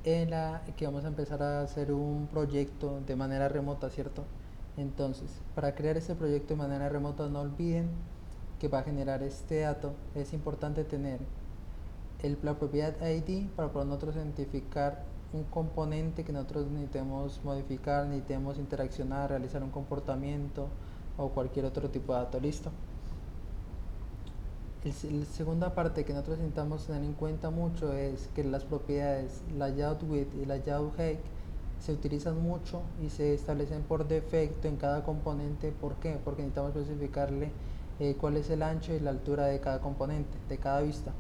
era que vamos a empezar a hacer un proyecto de manera remota, ¿cierto? Entonces, para crear este proyecto de manera remota, no olviden que va a generar este dato. Es importante tener la propiedad ID para poder nosotros identificar un componente que nosotros necesitemos modificar, necesitemos interaccionar, realizar un comportamiento o cualquier otro tipo de dato. ¿Listo? La segunda parte que nosotros necesitamos tener en cuenta mucho es que las propiedades layout width y layout height se utilizan mucho y se establecen por defecto en cada componente. ¿Por qué? Porque necesitamos especificarle cuál es el ancho y la altura de cada componente, de cada vista.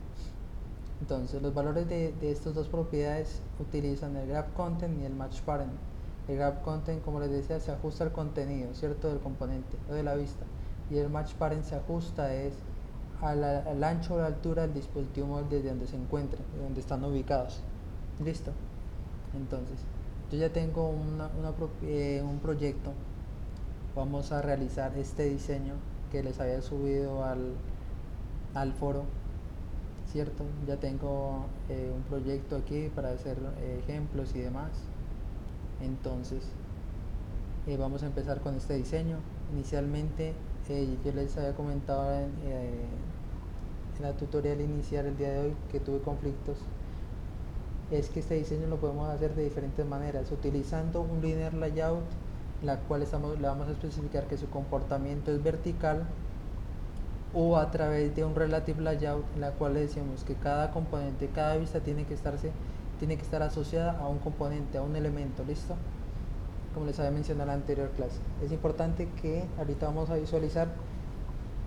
Entonces, los valores de estas dos propiedades utilizan el grab content y el match parent. El grab content, como les decía, se ajusta al contenido, ¿cierto? Del componente o de la vista. Y el match parent se ajusta al ancho o la altura del dispositivo móvil desde donde se encuentren, de donde están ubicados. ¿Listo? Entonces, yo ya tengo un proyecto. Vamos a realizar este diseño que les había subido al foro, ¿cierto? Ya tengo un proyecto aquí para hacer ejemplos y demás. Entonces, vamos a empezar con este diseño. Inicialmente, yo les había comentado en la tutorial inicial el día de hoy que tuve conflictos. Es que este diseño lo podemos hacer de diferentes maneras, utilizando un linear layout, la cual le vamos a especificar que su comportamiento es vertical, o a través de un relative layout, en la cual le decimos que cada componente, cada vista tiene que estar asociada a un componente, a un elemento. ¿Listo? Como les había mencionado en la anterior clase, es importante que ahorita vamos a visualizar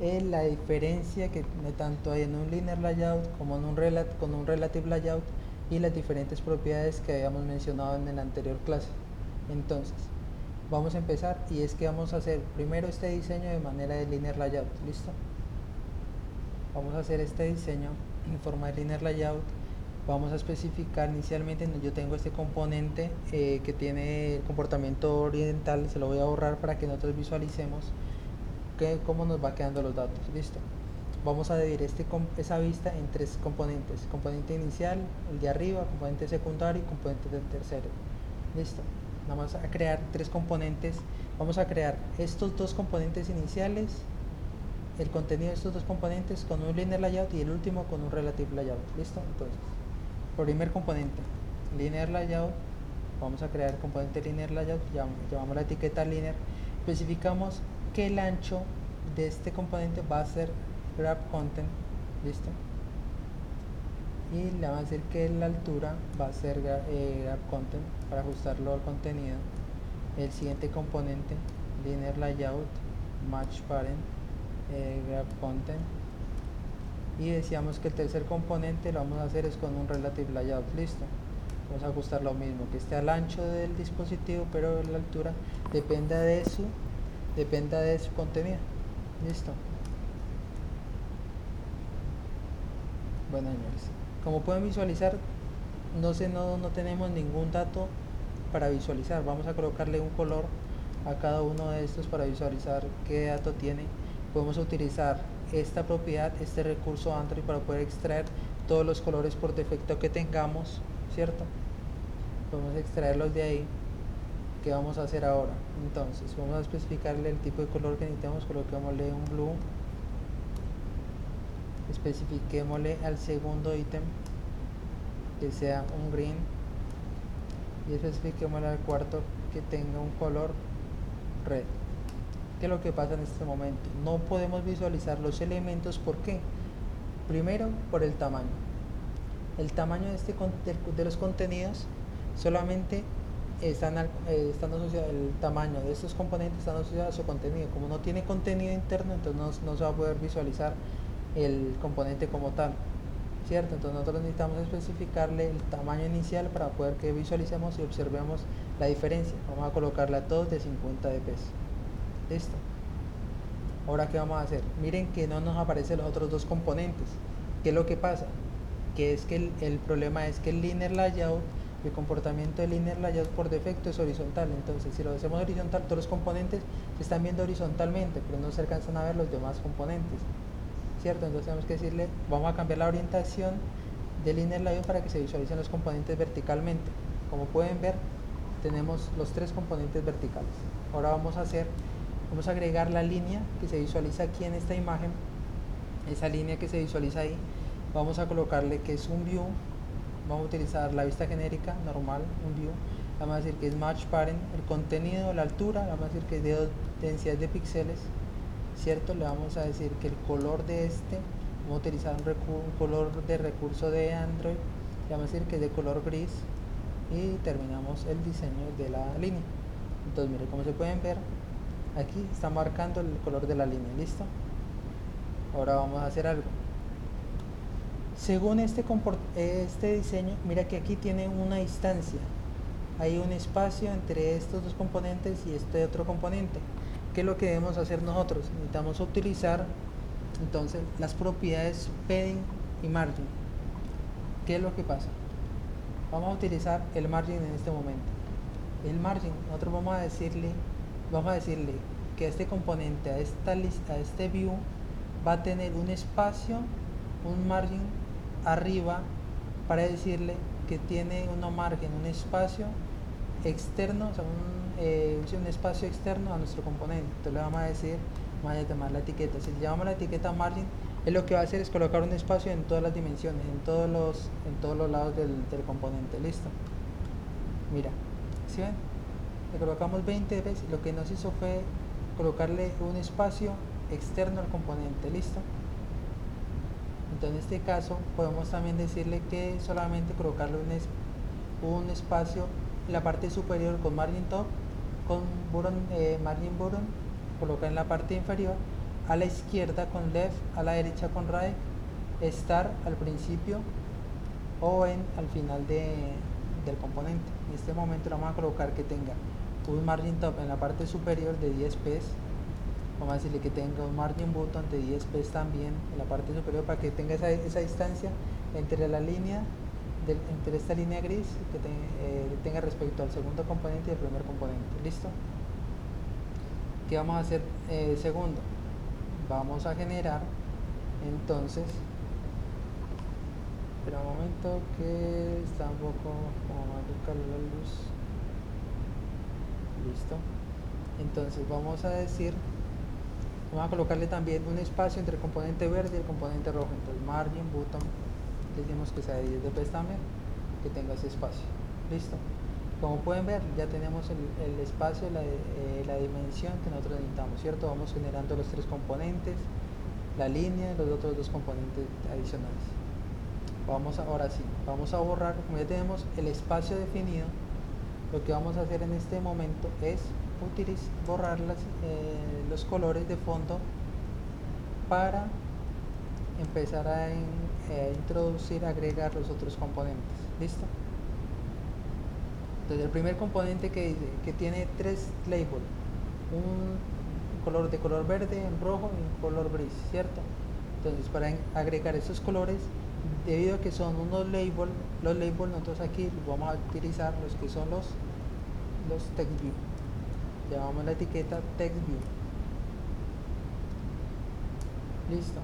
la diferencia que tanto hay en un linear layout como en con un relative layout, y las diferentes propiedades que habíamos mencionado en la anterior clase. Entonces, vamos a empezar, y es que vamos a hacer primero este diseño de manera de linear layout. ¿Listo? Vamos a hacer este diseño en forma de linear layout. Vamos a especificar inicialmente, yo tengo este componente que tiene el comportamiento horizontal. Se lo voy a borrar para que nosotros visualicemos cómo nos va quedando los datos. Listo. Vamos a dividir esa vista en tres componentes: componente inicial, el de arriba, componente secundario y componente del tercero. Listo. Vamos a crear tres componentes. Vamos a crear estos dos componentes iniciales, el contenido de estos dos componentes con un linear layout, y el último con un relative layout. ¿Listo? Entonces, primer componente, linear layout. Vamos a crear el componente linear layout, llamamos la etiqueta linear, especificamos que el ancho de este componente va a ser grab content. ¿Listo? Y le vamos a decir que la altura va a ser grab content para ajustarlo al contenido. El siguiente componente, linear layout, match parent, grab content. Y decíamos que el tercer componente lo vamos a hacer es con un relative layout. Listo. Vamos a ajustar lo mismo, que esté al ancho del dispositivo, pero la altura dependa de su contenido. Listo. Bueno, señores, como pueden visualizar, no tenemos ningún dato para visualizar. Vamos a colocarle un color a cada uno de estos para visualizar qué dato tiene. Podemos utilizar esta propiedad, este recurso Android, para poder extraer todos los colores por defecto que tengamos, ¿cierto? Podemos extraerlos de ahí. ¿Qué vamos a hacer ahora? Entonces, vamos a especificarle el tipo de color que necesitamos. Coloquémosle un blue. Especifiquémosle al segundo ítem que sea un green, y especifiquémosle al cuarto que tenga un color red. ¿Qué es lo que pasa en este momento? No podemos visualizar los elementos. ¿Por qué? Primero, por el tamaño. El tamaño de los contenidos solamente están asociados, el tamaño de estos componentes están asociados a su contenido. Como no tiene contenido interno, entonces no se va a poder visualizar el componente como tal, ¿cierto? Entonces nosotros necesitamos especificarle el tamaño inicial para poder que visualicemos y observemos la diferencia. Vamos a colocarle a todos de 50 dps. Listo. Ahora, ¿qué vamos a hacer? Miren que no nos aparecen los otros dos componentes. ¿Qué es lo que pasa? Que es que el problema es que el linear layout, el comportamiento del linear layout por defecto es horizontal. Entonces, si lo hacemos horizontal, todos los componentes se están viendo horizontalmente, pero no se alcanzan a ver los demás componentes, ¿cierto? Entonces tenemos que decirle, vamos a cambiar la orientación de Linear View para que se visualicen los componentes verticalmente. Como pueden ver, tenemos los tres componentes verticales. Ahora vamos a agregar la línea que se visualiza aquí en esta imagen. Esa línea que se visualiza ahí, vamos a colocarle que es un view. Vamos a utilizar la vista genérica normal, un view. Vamos a decir que es match parent, el contenido, la altura, vamos a decir que es de densidad de píxeles, ¿cierto? Le vamos a decir que el color de vamos a utilizar un color de recurso de Android, le vamos a decir que es de color gris, y terminamos el diseño de la línea. Entonces, mire, como se pueden ver, aquí está marcando el color de la línea, ¿listo? Ahora vamos a hacer algo. Según este diseño, mira que aquí tiene una distancia, hay un espacio entre estos dos componentes y este otro componente. ¿Qué es lo que debemos hacer nosotros? Necesitamos utilizar entonces las propiedades padding y margin. ¿Qué es lo que pasa? Vamos a utilizar el margin en este momento. El margin, nosotros vamos a decirle que este componente, a este view, va a tener un espacio, un margin arriba, para decirle que tiene un margen, un espacio externo, o sea, un espacio externo a nuestro componente. Entonces le vamos a decir, vamos a llamar la etiqueta. Si le llamamos la etiqueta margin, él lo que va a hacer es colocar un espacio en todas las dimensiones, en todos los lados del componente. Listo. Mira, ¿sí ven? Le colocamos 20 veces. Lo que nos hizo fue colocarle un espacio externo al componente. Listo. Entonces, en este caso podemos también decirle que solamente colocarle un espacio en la parte superior con margin top, con margin button, colocar en la parte inferior, a la izquierda con left, a la derecha con right, start al principio o al final del componente. En este momento le vamos a colocar que tenga un margin top en la parte superior de 10 px. Vamos a decirle que tenga un margin button de 10 px también en la parte superior, para que tenga esa distancia entre la línea entre esta línea gris que tenga respecto al segundo componente y al primer componente. ¿Listo? ¿Qué vamos a hacer segundo? Vamos a generar entonces, espera un momento que está un poco como más de calor la luz. Listo. Entonces vamos a colocarle también un espacio entre el componente verde y el componente rojo. Entonces margin button, decimos que sea de 10 dp también, que tenga ese espacio. Listo. Como pueden ver, ya tenemos el espacio, la dimensión que nosotros necesitamos, ¿cierto? Vamos generando los tres componentes, la línea y los otros dos componentes adicionales. Ahora sí, vamos a borrar. Como ya tenemos el espacio definido, lo que vamos a hacer en este momento es borrar los colores de fondo para empezar a introducir, agregar los otros componentes. ¿Listo? Entonces el primer componente que tiene tres labels, un color de color verde, en rojo y un color gris, ¿cierto? Entonces para agregar esos colores, debido a que son unos labels, los labels nosotros aquí vamos a utilizar los que son los text view. Llamamos la etiqueta text view. Listo.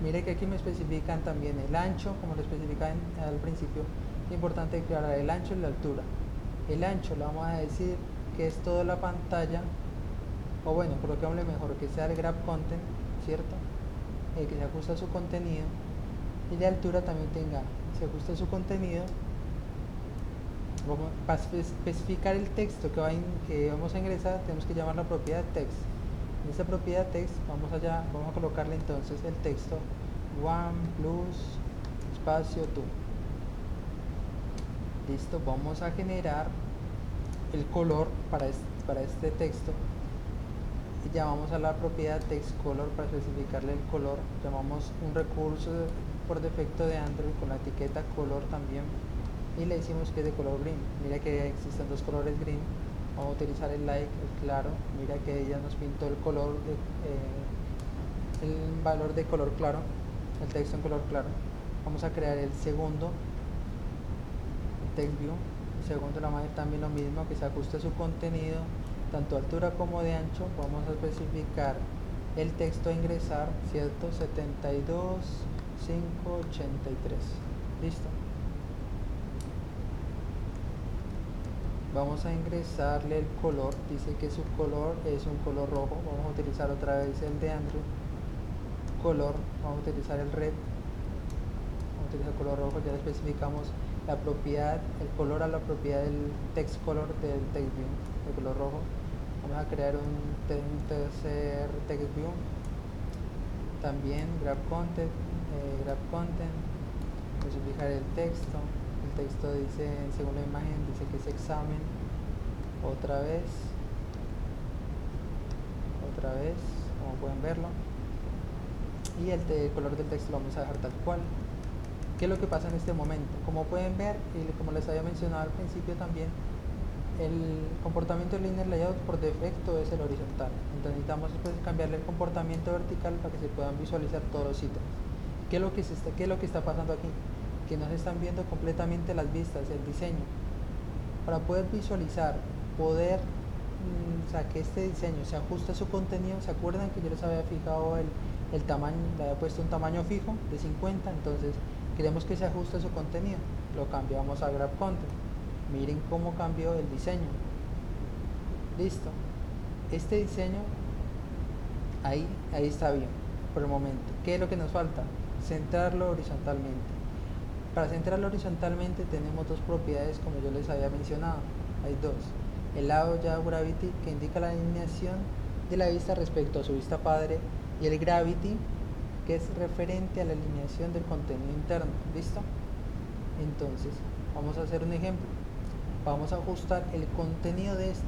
Mire que aquí me especifican también el ancho, como lo especifican al principio. Es importante aclarar el ancho y la altura. El ancho le vamos a decir que es toda la pantalla, o bueno, coloquémosle mejor que sea el grab content, ¿cierto? Que se ajusta a su contenido. Y la altura también se ajusta a su contenido. Para especificar el texto que vamos a ingresar, tenemos que llamar la propiedad text. En esta propiedad text vamos a colocarle entonces el texto one plus espacio 2. Listo. Vamos a generar el color para este texto y llamamos a la propiedad text color para especificarle el color. Llamamos un recurso por defecto de Android con la etiqueta color también, y le decimos que es de color green. Mira que existen dos colores green. Vamos a utilizar el light, el claro. Mira que ella nos pintó el color el valor de color claro, el texto en color claro. Vamos a crear el segundo, el text view. El segundo la manera también lo mismo, que se ajuste a su contenido, tanto altura como de ancho. Vamos a especificar el texto a ingresar, ¿cierto? 72.583. Listo. Vamos a ingresarle el color, dice que su color es un color rojo. Vamos a utilizar otra vez el de Android color, vamos a utilizar el red, vamos a utilizar el color rojo. Ya especificamos la propiedad, el color a la propiedad del text color del text view, el color rojo. Vamos a crear un tercer text view, también grab content, especificar el texto dice, según la imagen, dice que es examen, otra vez, como pueden verlo, y el color del texto lo vamos a dejar tal cual. ¿Qué es lo que pasa en este momento? Como pueden ver, y como les había mencionado al principio también, el comportamiento de linear layout por defecto es el horizontal. Entonces necesitamos cambiarle el comportamiento vertical para que se puedan visualizar todos los ítems. ¿Qué es lo que está pasando aquí? Que no se están viendo completamente las vistas, el diseño. Para poder visualizar, o sea, que este diseño se ajuste a su contenido. ¿Se acuerdan que yo les había fijado el tamaño, le había puesto un tamaño fijo de 50? Entonces queremos que se ajuste a su contenido, lo cambiamos a grab content. Miren cómo cambió el diseño. Listo. Este diseño ahí está bien por el momento. ¿Qué es lo que nos falta? Centrarlo horizontalmente. Para centrarlo horizontalmente tenemos dos propiedades, como yo les había mencionado. Hay dos: el layout gravity, que indica la alineación de la vista respecto a su vista padre, y el gravity, que es referente a la alineación del contenido interno. ¿Listo? Entonces vamos a hacer un ejemplo. Vamos a ajustar el contenido de este.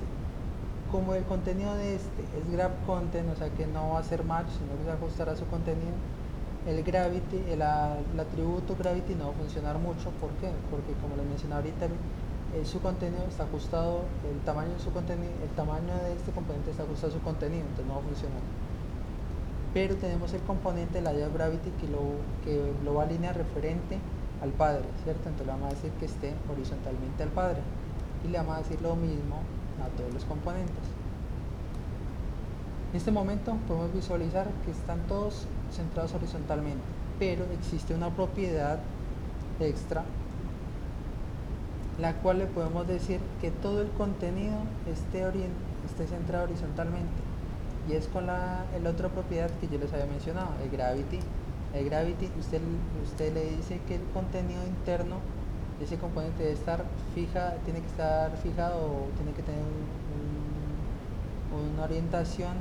Como el contenido de este es grab content, o sea que no va a ser match, sino que se ajustará a su contenido, el gravity, el atributo gravity no va a funcionar mucho. ¿Por qué? Porque, como les mencioné ahorita, su contenido está ajustado, el tamaño de su contenido, el tamaño de este componente está ajustado a su contenido, entonces no va a funcionar. Pero tenemos el componente, la layout gravity, que lo va a alinear referente al padre, ¿cierto? Entonces le vamos a decir que esté horizontalmente al padre, y le vamos a decir lo mismo a todos los componentes. En este momento podemos visualizar que están todos centrados horizontalmente, pero existe una propiedad extra, la cual le podemos decir que todo el contenido esté centrado horizontalmente, y es con la otra propiedad que yo les había mencionado, el gravity. El gravity, usted le dice que el contenido interno de ese componente tiene que estar fijado, o tiene que tener una orientación.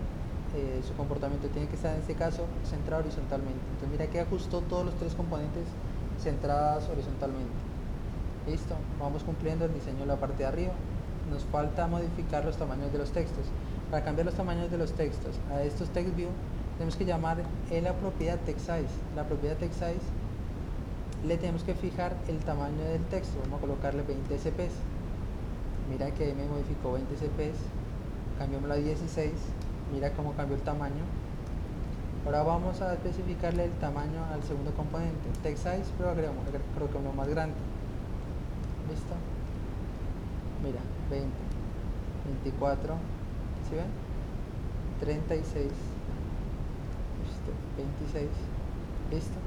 Su comportamiento tiene que estar, en este caso, centrado horizontalmente. Entonces mira que ajustó todos los tres componentes centrados horizontalmente. Listo, vamos cumpliendo el diseño de la parte de arriba. Nos falta modificar los tamaños de los textos. Para cambiar los tamaños de los textos a estos text view, tenemos que llamar la propiedad text size. La propiedad text size le tenemos que fijar el tamaño del texto. Vamos a colocarle 20 cps. Mira que me modificó 20 cps, cambiamos a 16. Mira cómo cambió el tamaño. Ahora vamos a especificarle el tamaño al segundo componente, text size, pero agregamos uno más grande. Listo. Mira, 20, 24, ¿sí ven? 36, 26. Listo.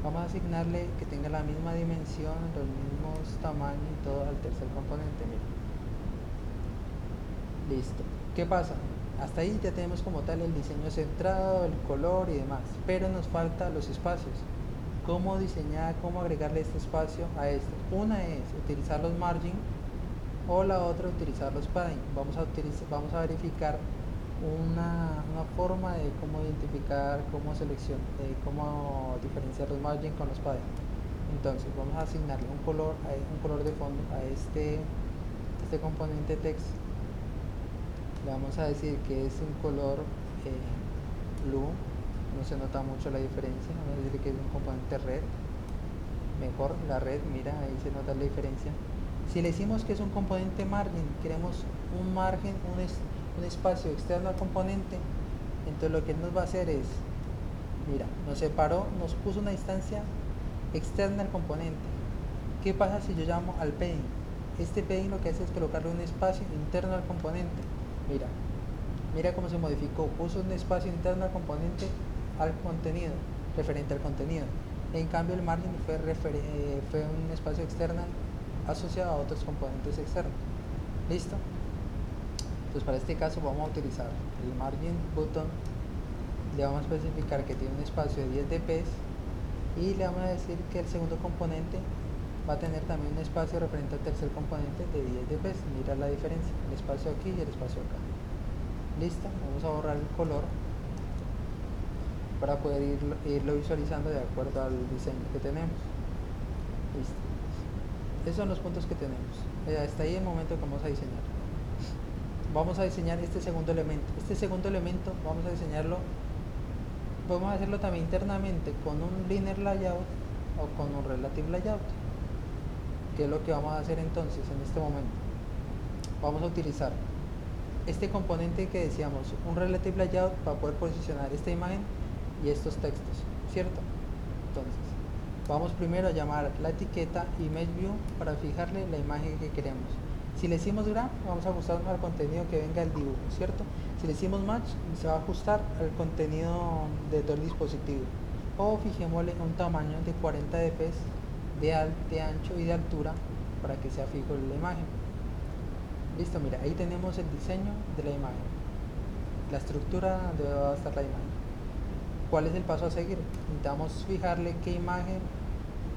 Vamos a asignarle que tenga la misma dimensión, los mismos tamaños y todo al tercer componente. Mira. Listo. ¿Qué pasa? Hasta ahí ya tenemos como tal el diseño centrado, el color y demás, pero nos faltan los espacios. ¿Cómo diseñar, cómo agregarle este espacio a esto? Una es utilizar los margin, o la otra utilizar los padding. Vamos a verificar una forma de cómo identificar, cómo diferenciar los margin con los padding. Entonces vamos a asignarle un color de fondo a este componente text. Le vamos a decir que es un color blue, no se nota mucho la diferencia. Vamos a decir que es un componente red, mejor la red, mira, ahí se nota la diferencia. Si le decimos que es un componente margin, queremos un margen, un espacio externo al componente, entonces lo que él nos va a hacer es, mira, nos puso una distancia externa al componente. ¿Qué pasa si yo llamo al padding? Este padding lo que hace es colocarle un espacio interno al componente. Mira cómo se modificó, puso un espacio interno al componente, al contenido, referente al contenido. En cambio el margin fue un espacio externo asociado a otros componentes externos. ¿Listo? Entonces para este caso vamos a utilizar el margin button, le vamos a especificar que tiene un espacio de 10 dps y le vamos a decir que el segundo componente va a tener también un espacio referente al tercer componente de 10 dps. Mira la diferencia, el espacio aquí y el espacio acá. Listo, vamos a borrar el color para poder irlo visualizando de acuerdo al diseño que tenemos. Listo, esos son los puntos que tenemos. Hasta ahí el momento que vamos a diseñar. Vamos a diseñar este segundo elemento. Este segundo elemento vamos a diseñarlo, podemos hacerlo también internamente con un linear layout o con un relative layout. ¿Qué es lo que vamos a hacer entonces en este momento? Vamos a utilizar este componente que decíamos, un relative layout, para poder posicionar esta imagen y estos textos, ¿cierto? Entonces vamos primero a llamar la etiqueta ImageView para fijarle la imagen que queremos. Si le decimos graph, vamos a ajustarnos al contenido que venga del dibujo, ¿cierto? Si le decimos match, se va a ajustar al contenido de todo el dispositivo. O fijémosle un tamaño de 40 dps de ancho y de altura para que sea fijo la imagen. Listo, mira, ahí tenemos el diseño de la imagen, la estructura donde va a estar la imagen. ¿Cuál es el paso a seguir? Necesitamos fijarle qué imagen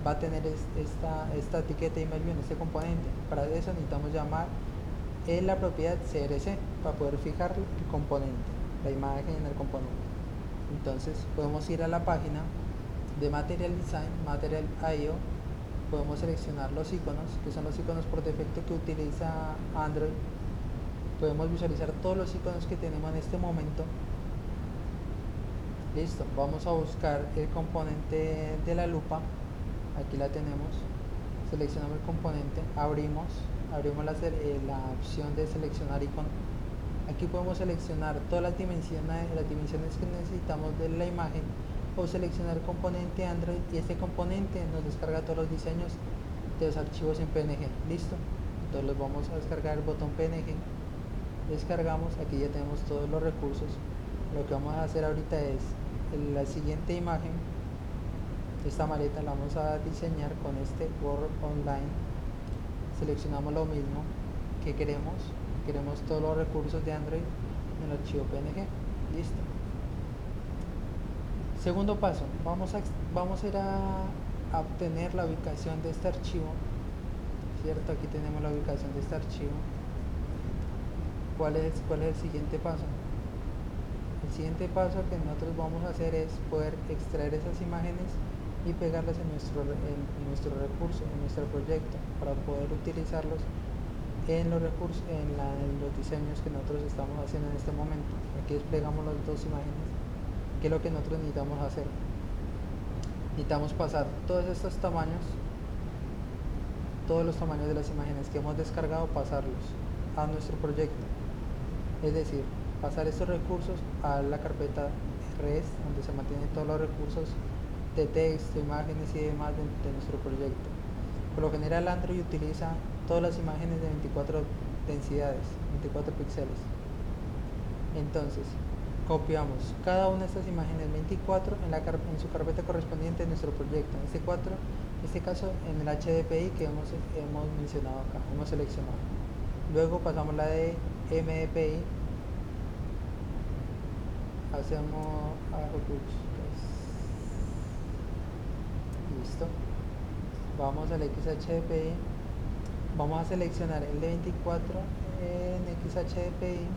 va a tener esta etiqueta ImageView en este componente. Para eso necesitamos llamar la propiedad CRC para poder fijar el componente, la imagen en el componente. Entonces podemos ir a la página de Material Design, Material IO, podemos seleccionar los iconos, que son los iconos por defecto que utiliza Android. Podemos visualizar todos los iconos que tenemos en este momento. Listo, vamos a buscar el componente de la lupa. Aquí la tenemos, seleccionamos el componente, abrimos la opción de seleccionar icono. Aquí podemos seleccionar todas las dimensiones que necesitamos de la imagen, o seleccionar el componente Android, y este componente nos descarga todos los diseños de los archivos en PNG. Listo, entonces los vamos a descargar, el botón PNG, descargamos, aquí ya tenemos todos los recursos. Lo que vamos a hacer ahorita es la siguiente imagen, esta maleta la vamos a diseñar con este Word Online. Seleccionamos lo mismo que queremos todos los recursos de Android en el archivo PNG. Listo. Segundo paso, vamos a ir a obtener la ubicación de este archivo, ¿cierto? Aquí tenemos la ubicación de este archivo. ¿Cuál es el siguiente paso? El siguiente paso que nosotros vamos a hacer es poder extraer esas imágenes y pegarlas en nuestro recurso, en nuestro proyecto, para poder utilizarlos en los recursos, en los diseños que nosotros estamos haciendo en este momento. Aquí desplegamos las dos imágenes. ¿Qué es lo que nosotros necesitamos hacer? Necesitamos pasar todos estos tamaños, todos los tamaños de las imágenes que hemos descargado, pasarlos a nuestro proyecto. Es decir, pasar estos recursos a la carpeta res, donde se mantienen todos los recursos de texto, imágenes y demás de nuestro proyecto. Por lo general Android utiliza todas las imágenes de 24 densidades, 24 píxeles. Entonces copiamos cada una de estas imágenes 24 en su carpeta correspondiente de nuestro proyecto, en este caso en el HDPI que hemos mencionado acá, hemos seleccionado. Luego pasamos la de MDPI, hacemos listo, vamos al XHDPI, vamos a seleccionar el de 24 en XHDPI,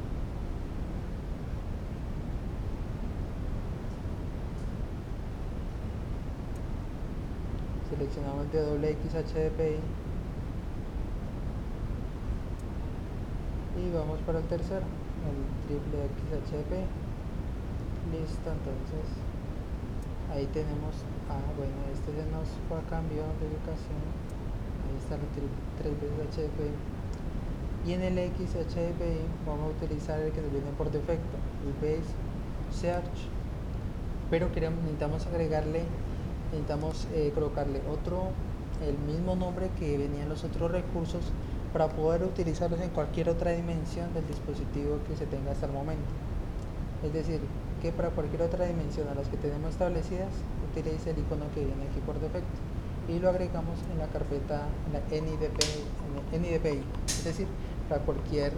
seleccionamos el de doble XHDPI y vamos para el tercero, el triple XHDPI. Listo, entonces ahí tenemos, bueno, este se nos fue a cambio de ubicación, ahí está el 3 veces HDPI, y en el XHDPI vamos a utilizar el que nos viene por defecto, el Base Search, pero necesitamos colocarle el mismo nombre que venía en los otros recursos, para poder utilizarlos en cualquier otra dimensión del dispositivo que se tenga hasta el momento. Es decir, que para cualquier otra dimensión a las que tenemos establecidas, utilice el icono que viene aquí por defecto y lo agregamos en la carpeta, en la NIDPI, es decir, para cualquier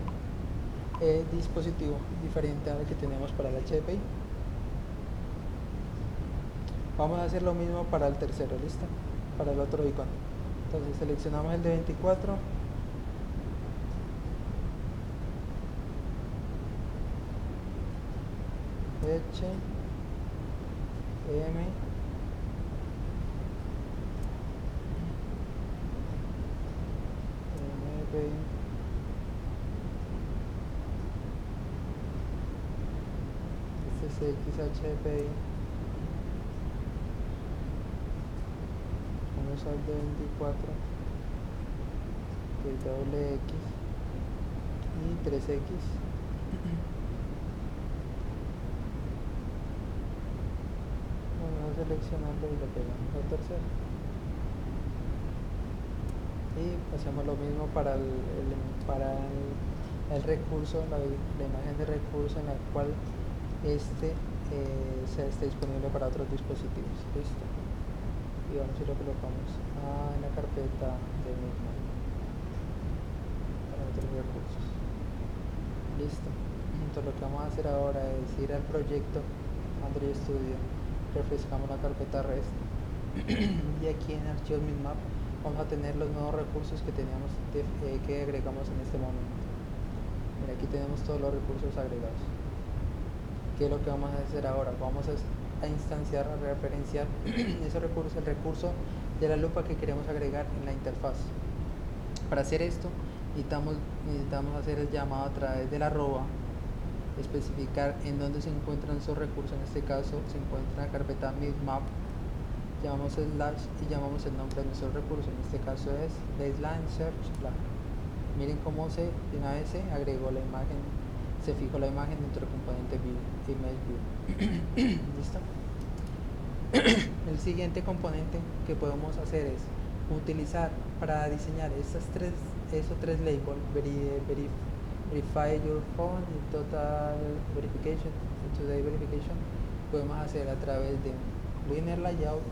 dispositivo diferente al que tenemos para el HDPI. Vamos a hacer lo mismo para el tercero, ¿listo? Para el otro icono. Entonces seleccionamos el de 24, H, M, MB, este es XHPI. Vamos al de 24, que es doble X y 3X. Vamos a seleccionarlo y lo pegamos al tercero. Y hacemos lo mismo para el recurso, la imagen de recurso en la cual se esté disponible para otros dispositivos. Listo. Y vamos y lo colocamos en la carpeta de mismo para otros recursos. Listo. Entonces lo que vamos a hacer ahora es ir al proyecto Android Studio, refrescamos la carpeta REST y aquí en archivos Minmap vamos a tener los nuevos recursos que teníamos que agregamos en este momento. Mira, aquí tenemos todos los recursos agregados. ¿Qué es lo que vamos a hacer ahora? Vamos a instanciar, a referenciar ese recurso, el recurso de la lupa que queremos agregar en la interfaz. Para hacer esto necesitamos hacer el llamado a través del arroba, especificar en dónde se encuentran esos recursos. En este caso se encuentra en la carpeta Minmap, llamamos slash y llamamos el nombre de nuestro recurso. En este caso es baseline search lag. Miren cómo de una vez se agregó la imagen, se fijó la imagen dentro del componente view, image view. ¿Listo? El siguiente componente que podemos hacer es utilizar para diseñar esos tres labels, verify your phone y total verification, today verification, podemos hacer a través de un linear layout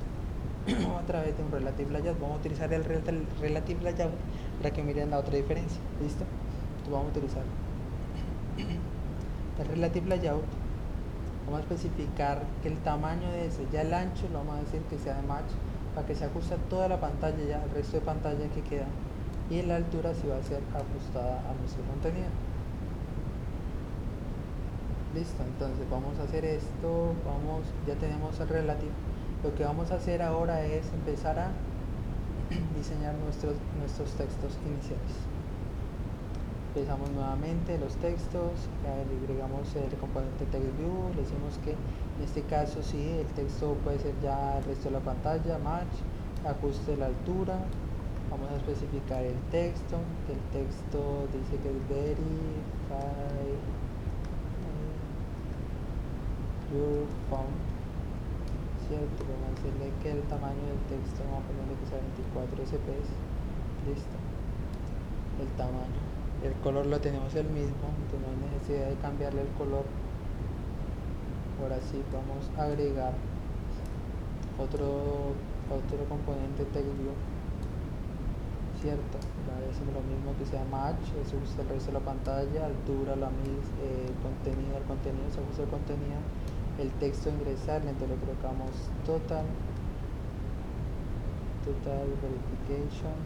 o a través de un relative layout. Vamos a utilizar el relative layout para que miren la otra diferencia. ¿Listo? Entonces vamos a utilizar el relative layout. Vamos a especificar que el tamaño de ese, ya el ancho lo vamos a decir que sea de match para que se ajuste a toda la pantalla, ya el resto de pantalla que queda, y la altura sí va a ser ajustada a nuestro contenido. Listo, entonces vamos a hacer esto, ya tenemos el relative. Lo que vamos a hacer ahora es empezar a diseñar nuestros textos iniciales. Empezamos nuevamente los textos, le agregamos el componente TextView, le decimos que en este caso sí, el texto puede ser ya el resto de la pantalla, match, ajuste de la altura. Vamos a especificar el texto, que el texto dice que es verify your font, ¿cierto? Vamos a decirle que el tamaño del texto, vamos a ponerle que sea 24 SPS, listo, el tamaño. El color lo tenemos el mismo, entonces no hay necesidad de cambiarle el color. Ahora sí vamos a agregar otro componente TextView, cierto, decimos lo mismo que sea match, se usa el resto de la pantalla, altura la misma, el contenido se usa el contenido, el texto ingresar, entonces le colocamos total verification,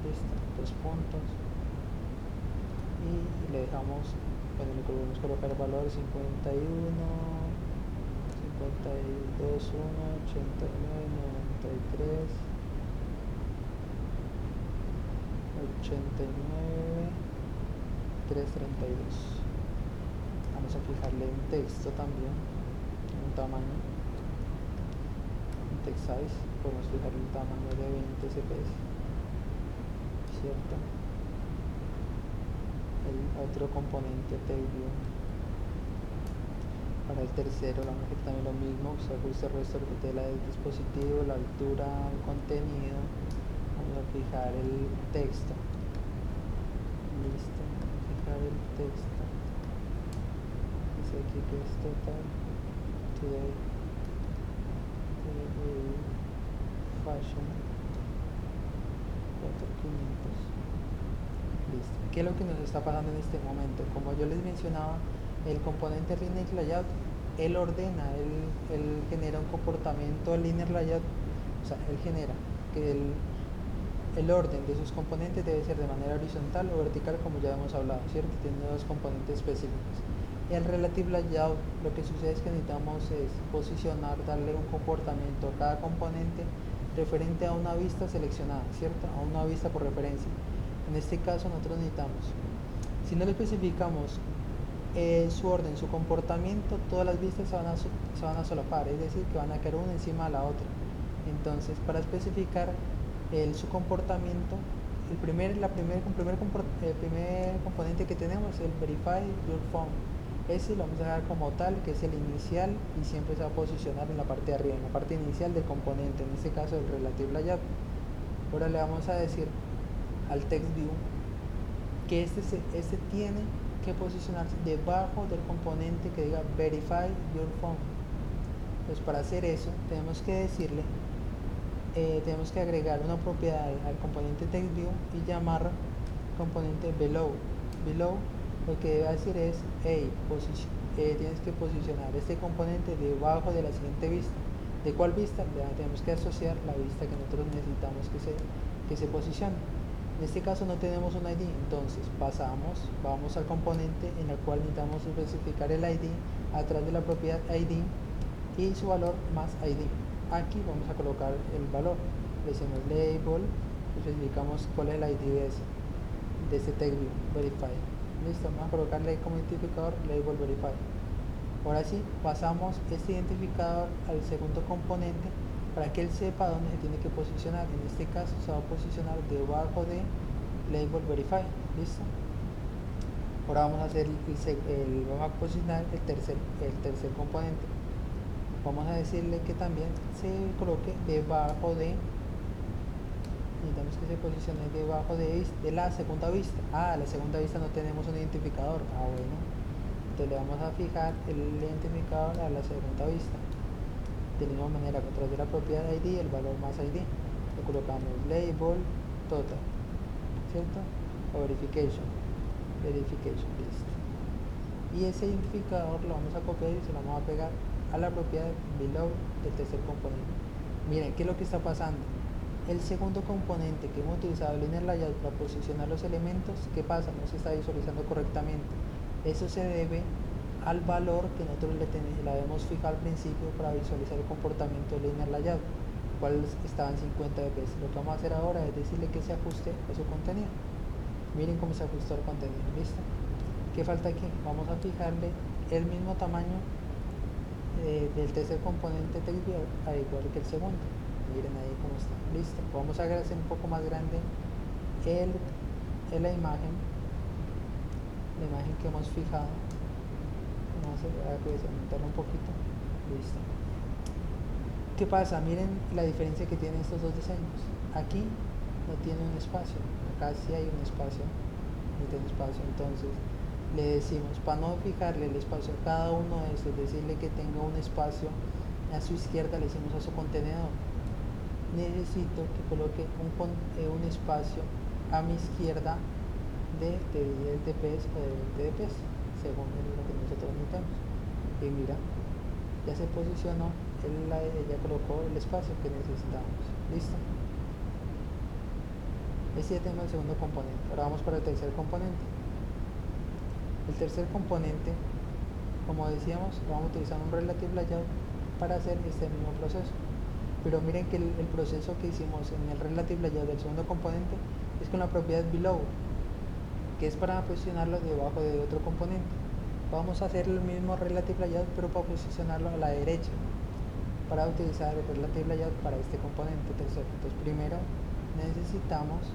listo, 2 puntos. Y le dejamos, bueno, le podemos colocar el valor 51, 52, 1, 89, 93, 89, 332. Vamos a fijarle un texto también, un tamaño, un text size, podemos fijarle un tamaño de 20 CPS, ¿cierto? El otro componente TextView. Para el tercero vamos a hacer también lo mismo, se ajusta el resto de tela del dispositivo, la altura, el contenido. Vamos a fijar el texto, listo, vamos a fijar el texto, dice aquí que es total today fashion 4500. Listo. ¿Qué es lo que nos está pasando en este momento? Como yo les mencionaba, el componente linear layout, él ordena, él genera un comportamiento linear layout, o sea, él genera que el orden de sus componentes debe ser de manera horizontal o vertical, como ya hemos hablado, ¿cierto? Tiene dos componentes específicos. Y el relative layout, lo que sucede es que necesitamos es posicionar, darle un comportamiento a cada componente referente a una vista seleccionada, ¿cierto? A una vista por referencia. En este caso nosotros necesitamos, si no le especificamos su orden, su comportamiento, todas las vistas se van a solapar, es decir, que van a caer una encima de la otra. Entonces, para especificar su comportamiento, el primer componente que tenemos es el verify your form. Ese lo vamos a dejar como tal, que es el inicial, y siempre se va a posicionar en la parte de arriba, en la parte inicial del componente, en este caso el relative layout. Ahora le vamos a decir al text view que este tiene que posicionarse debajo del componente que diga verify your form. Pues para hacer eso tenemos que decirle, tenemos que agregar una propiedad al componente text view y llamar componente below. Lo que debe decir es, hey, tienes que posicionar este componente debajo de la siguiente vista. ¿De cuál vista? Ya tenemos que asociar la vista que nosotros necesitamos que se posicione. En este caso no tenemos un ID, entonces vamos al componente en el cual necesitamos especificar el ID atrás de la propiedad ID y su valor más ID. Aquí vamos a colocar el valor, le decimos label, especificamos cuál es el ID de este text view, verify. Listo, vamos a colocarle como identificador label verify. Ahora sí, pasamos este identificador al segundo componente para que él sepa dónde se tiene que posicionar. En este caso se va a posicionar debajo de label verify. Listo. Ahora vamos a hacer vamos a posicionar el tercer componente. Vamos a decirle que también se coloque debajo de, necesitamos que se posicione debajo de la segunda vista. La segunda vista no tenemos un identificador. Bueno, entonces le vamos a fijar el identificador a la segunda vista. De la misma manera, a través de la propiedad ID, el valor más ID, le colocamos label total, ¿cierto? O verification, listo. Y ese identificador lo vamos a copiar y se lo vamos a pegar a la propiedad below del tercer componente. Miren, ¿qué es lo que está pasando? El segundo componente que hemos utilizado el linear layout para posicionar los elementos, ¿qué pasa? No se está visualizando correctamente. Eso se debe al valor que nosotros le habíamos fijado al principio para visualizar el comportamiento del linear layout, cual estaba en 50 dps. Lo que vamos a hacer ahora es decirle que se ajuste a su contenido. Miren cómo se ajustó el contenido, ¿listo? ¿Qué falta aquí? Vamos a fijarle el mismo tamaño del tercer componente text view a igual que el segundo. Miren ahí cómo está, listo. Vamos a hacer un poco más grande la imagen que hemos fijado. Vamos a aumentarlo un poquito, listo. ¿Qué pasa? Miren la diferencia que tienen estos dos diseños. Aquí no tiene un espacio, acá sí hay un espacio, entonces le decimos, para no fijarle el espacio a cada uno de estos, decirle que tenga un espacio a su izquierda, le decimos a su contenedor, necesito que coloque un espacio a mi izquierda de 10 dps o de 20 dps, según lo que nosotros necesitamos. Y mira, ya se posicionó, ya colocó el espacio que necesitamos. Listo. Ese ya tenemos el segundo componente. Ahora vamos para el tercer componente. El tercer componente, como decíamos, vamos a utilizar un relative layout para hacer este mismo proceso. Pero miren que el proceso que hicimos en el relative layout del segundo componente es con la propiedad below, que es para posicionarlo debajo de otro componente. Vamos a hacer el mismo relative layout, pero para posicionarlo a la derecha, para utilizar el relative layout para este componente tercero. Entonces primero necesitamos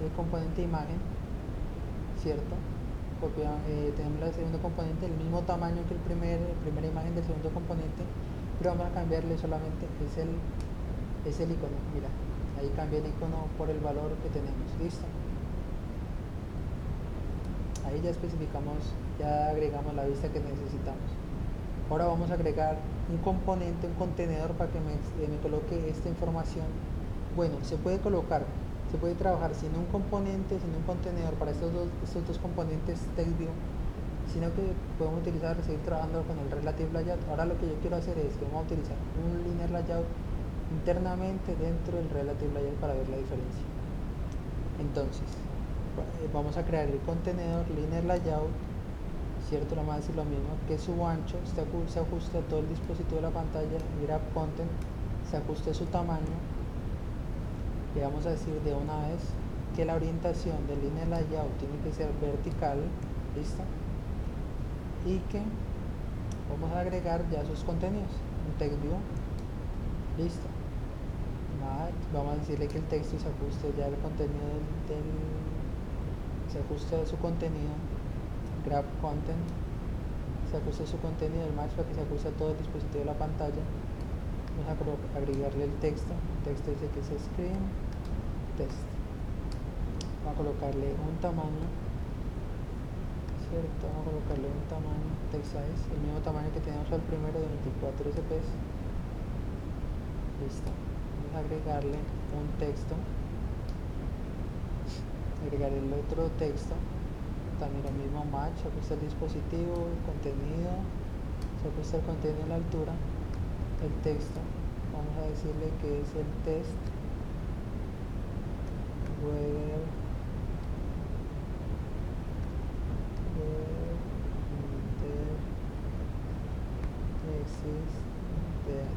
el componente imagen, ¿cierto? Tenemos el segundo componente, el mismo tamaño que primera imagen del segundo componente, pero vamos a cambiarle solamente, es el icono. Mira, ahí cambia el icono por el valor que tenemos. Listo. Ahí ya especificamos, ya agregamos la vista que necesitamos. Ahora vamos a agregar un componente, un contenedor para que me coloque esta información. Bueno, se puede colocar, se puede trabajar sin un componente, sin un contenedor para estos dos componentes TextView, sino que podemos utilizar, seguir trabajando con el Relative Layout. Ahora lo que yo quiero hacer es que vamos a utilizar un Linear Layout internamente dentro del Relative Layout para ver la diferencia. Entonces, vamos a crear el contenedor Linear Layout, ¿cierto? Le vamos a decir lo mismo, que su ancho se ajuste a todo el dispositivo de la pantalla, Grab Content se ajuste a su tamaño. Le vamos a decir de una vez que la orientación del Linear Layout tiene que ser vertical, ¿listo? Y que vamos a agregar ya sus contenidos, un TextView, listo. Vamos a decirle que el texto se ajuste ya al contenido se ajuste a su contenido, Grab Content se ajuste a su contenido, el match para que se ajuste a todo el dispositivo de la pantalla. Vamos a agregarle el texto dice que es screen text. Vamos a colocarle un tamaño, ¿cierto? Vamos a colocarle un tamaño, text size, el mismo tamaño que teníamos al primero de 24 sps. Listo. Vamos a agregarle un texto, agregar el otro texto, también lo mismo, match, se ajusta el dispositivo, el contenido, se ajusta el contenido a la altura, el texto, vamos a decirle que es el test whether there exists that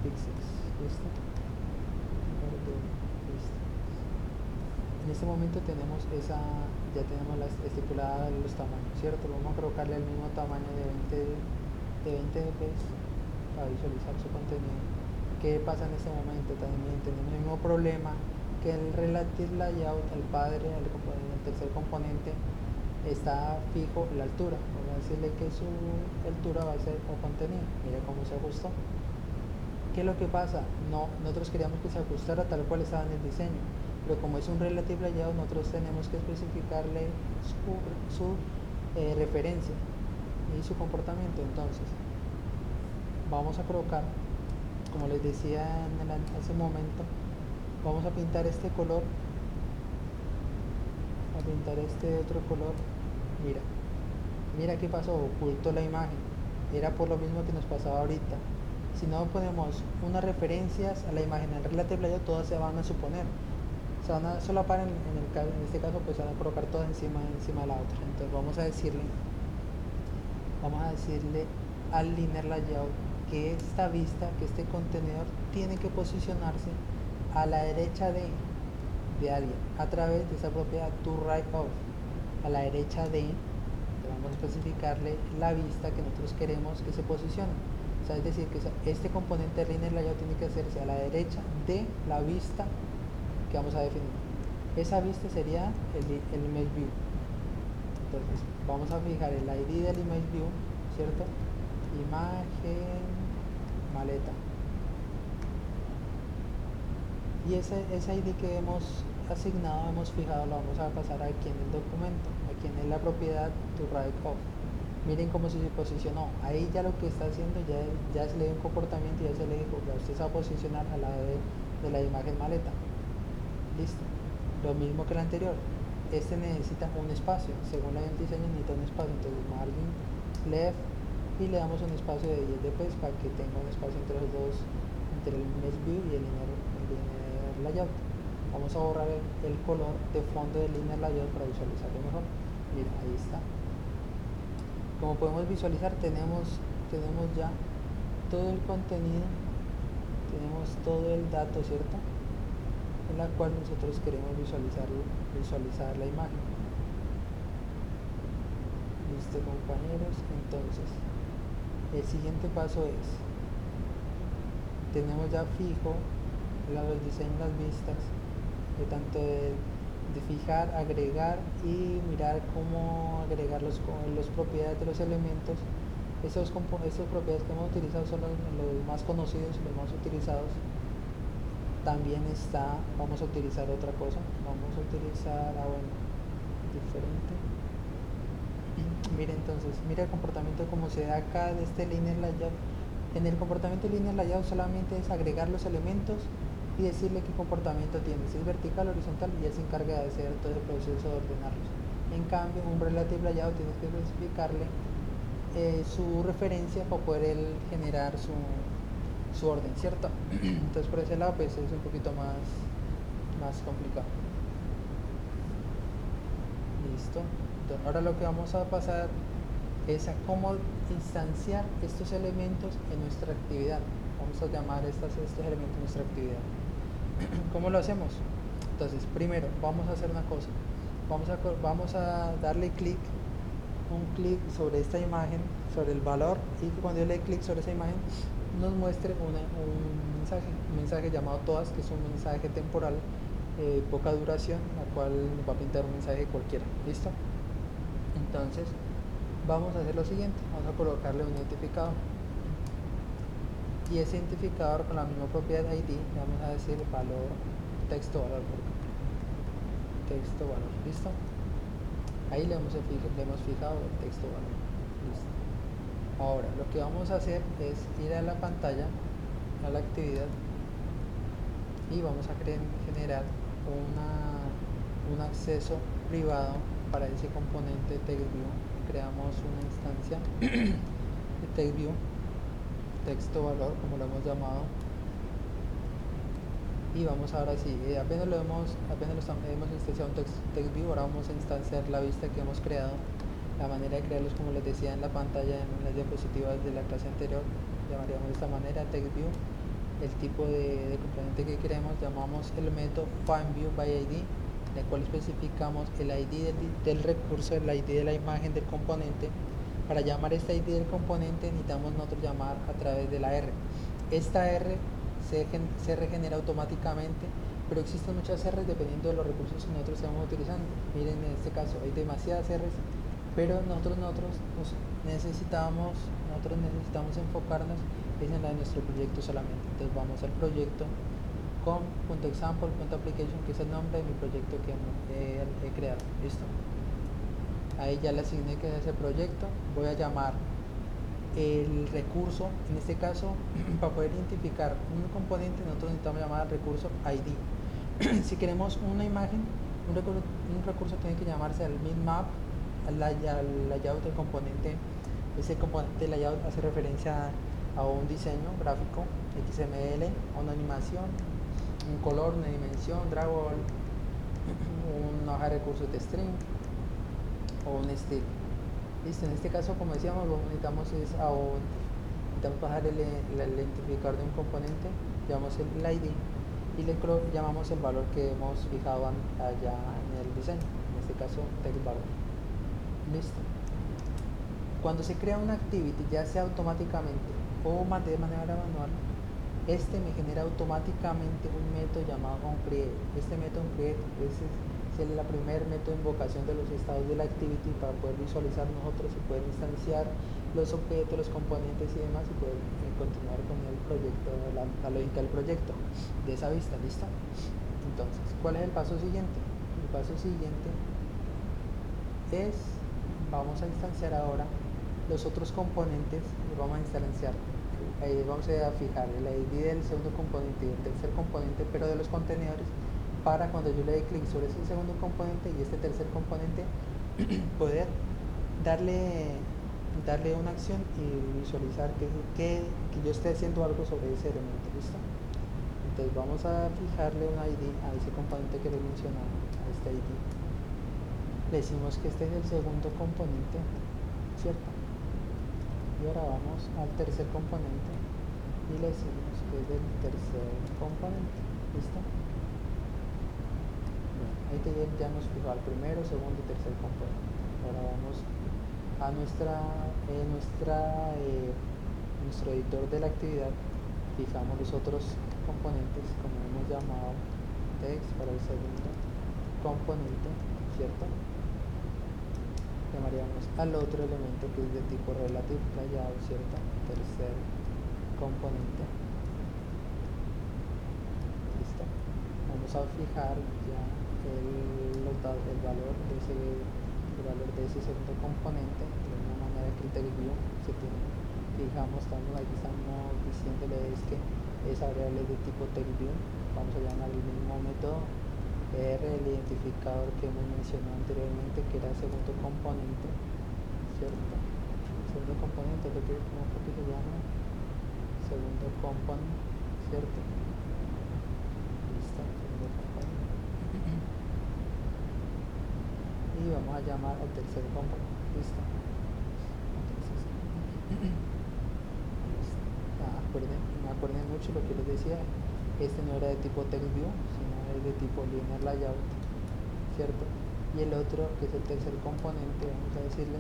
pixels, ¿listo? Listo. En este momento tenemos ya tenemos estipulada los tamaños, ¿cierto? Vamos a colocarle el mismo tamaño de 20 dp para visualizar su contenido. ¿Qué pasa en este momento? También tenemos el mismo problema que el Relative Layout, el padre, el tercer componente, está fijo la altura. Vamos a decirle que su altura va a ser o contenido. Mira cómo se ajustó. ¿Qué es lo que pasa? Nosotros queríamos que se ajustara tal cual estaba en el diseño, pero como es un Relative Layout, nosotros tenemos que especificarle su referencia y su comportamiento. Entonces, vamos a colocar, como les decía hace un momento, vamos a pintar este color, a pintar este otro color. Mira qué pasó, ocultó la imagen. Era por lo mismo que nos pasaba ahorita. Si no ponemos unas referencias a la imagen en el Relative Layout, todas se van a suponer, se van a solapar. En este caso pues se van a colocar todas encima de la otra. Entonces vamos a decirle al Linear Layout que esta vista, que este contenedor tiene que posicionarse a la derecha de alguien a través de esa propiedad toRightOf, a la derecha vamos a especificarle la vista que nosotros queremos que se posicione. O sea, es decir, que este componente de Linear Layout tiene que hacerse a la derecha de la vista que vamos a definir. Esa vista sería el Image View. Entonces vamos a fijar el ID del Image View, ¿cierto? Imagen maleta, y ese ID que hemos asignado, hemos fijado, lo vamos a pasar aquí en el documento, aquí en la propiedad toRightOf. Miren cómo se posicionó. Ahí ya lo que está haciendo ya se le dio un comportamiento, ya se le dijo que usted se va a posicionar al lado de la imagen maleta. Listo. Lo mismo que el anterior. Este necesita un espacio, según el diseño necesita un espacio, entonces margin left y le damos un espacio de 10 dp para que tenga un espacio entre los dos, entre el Image View y el Linear Layout. Vamos a borrar el color de fondo del Linear Layout para visualizarlo mejor. Mira, ahí está. Como podemos visualizar, tenemos ya todo el contenido, tenemos todo el dato, ¿cierto? En la cual nosotros queremos visualizar la imagen. Listo, compañeros. Entonces, el siguiente paso es, tenemos ya fijo los diseños, las vistas, de tanto de fijar, agregar y mirar cómo agregar las propiedades de los elementos. Estas propiedades que hemos utilizado son los más conocidos, los más utilizados. También vamos a utilizar otra cosa, vamos a utilizar, diferente. Mire entonces, mira el comportamiento como se da acá de este linear layout. En el comportamiento linear layout solamente es agregar los elementos y decirle qué comportamiento tiene, si es vertical o horizontal, y él se encarga de hacer todo el proceso de ordenarlos. En cambio, un relative layout tienes que especificarle su referencia para poder él generar su orden, ¿cierto? Entonces por ese lado pues es un poquito más complicado. Listo. Entonces, ahora lo que vamos a pasar es a cómo instanciar estos elementos en nuestra actividad. Vamos a llamar estos elementos en nuestra actividad. ¿Cómo lo hacemos? Entonces, primero vamos a hacer una cosa. Vamos a darle un clic sobre esta imagen, sobre el valor, y cuando yo le dé clic sobre esa imagen nos muestre un mensaje llamado todas, que es un mensaje temporal, poca duración, la cual nos va a pintar un mensaje cualquiera. ¿Listo? Entonces vamos a hacer lo siguiente, vamos a colocarle un identificador, y ese identificador con la misma propiedad ID le vamos a decir valor, texto valor, texto valor. ¿Listo? Ahí le hemos fijado el texto valor. Listo. Ahora lo que vamos a hacer es ir a la pantalla, a la actividad, y vamos a generar un acceso privado para ese componente TextView. Creamos una instancia de TextView, texto valor como lo hemos llamado, y vamos ahora sí, apenas hemos instanciado un TextView, ahora vamos a instanciar la vista que hemos creado. La manera de crearlos, como les decía en la pantalla, en las diapositivas de la clase anterior, llamaríamos de esta manera TextView. El tipo de componente que queremos, llamamos el método FindViewById, en el cual especificamos el ID del recurso, el ID de la imagen del componente. Para llamar este ID del componente necesitamos nosotros llamar a través de la R. Esta R se regenera automáticamente, pero existen muchas R's dependiendo de los recursos que nosotros estamos utilizando. Miren, en este caso hay demasiadas R's, pero nosotros necesitamos enfocarnos en la de nuestro proyecto solamente. Entonces vamos al proyecto con .example.application, que es el nombre de mi proyecto que he creado. Listo. Ahí ya le asigné que es ese proyecto. Voy a llamar el recurso, en este caso para poder identificar un componente nosotros necesitamos llamar al recurso ID. Si queremos una imagen, un recurso tiene que llamarse al min-map, al layout del componente. Ese componente layout hace referencia a un diseño gráfico XML, a una animación, un color, una dimensión, dragón, una hoja de recursos de string o un stick. Listo, en este caso, como decíamos, lo que necesitamos bajar el identificador de un componente, llamamos el ID y le llamamos el valor que hemos fijado allá en el diseño, en este caso text valor. Listo. Cuando se crea una activity, ya sea automáticamente o de manera manual, este me genera automáticamente un método llamado onCreate. Este método onCreate es el primer método de invocación de los estados de la activity para poder visualizar nosotros y poder instanciar los objetos, los componentes y demás, y poder continuar con el proyecto, la lógica del proyecto de esa vista. ¿Listo? Entonces, ¿cuál es el paso siguiente? El paso siguiente es, vamos a instanciar ahora los otros componentes, y vamos a instanciar, vamos a fijar el ID del segundo componente y el tercer componente, pero de los contenedores, para cuando yo le dé clic sobre ese segundo componente y este tercer componente poder darle una acción y visualizar que yo esté haciendo algo sobre ese elemento. ¿Listo? Entonces vamos a fijarle un ID a ese componente que le mencionaba, a este ID. Le decimos que este es el segundo componente, ¿cierto? Y ahora vamos al tercer componente y le decimos que es el tercer componente. ¿Listo? Ahí ya hemos fijado el primero, segundo y tercer componente. Ahora vamos a nuestro editor de la actividad, fijamos los otros componentes, como hemos llamado text para el segundo componente, ¿cierto? Llamaríamos al otro elemento que es de tipo relative layout, ¿cierto? Tercer componente. Listo. Vamos a fijar ya el valor de ese el valor de ese segundo componente. De la misma manera que el text view se tiene, fijamos, aquí estamos diciéndole es que esa variable de tipo text view, vamos a llamar el mismo método R, el identificador que hemos mencionado anteriormente, que era el segundo componente, ¿cierto? El segundo componente, lo que se llama segundo component, ¿cierto? Listo, segundo componente. Y vamos a llamar al tercer componente, listo. Me acuerden mucho lo que les decía, este no era de tipo text view, sino es de tipo linear layout, ¿cierto? Y el otro, que es el tercer componente, vamos a decirle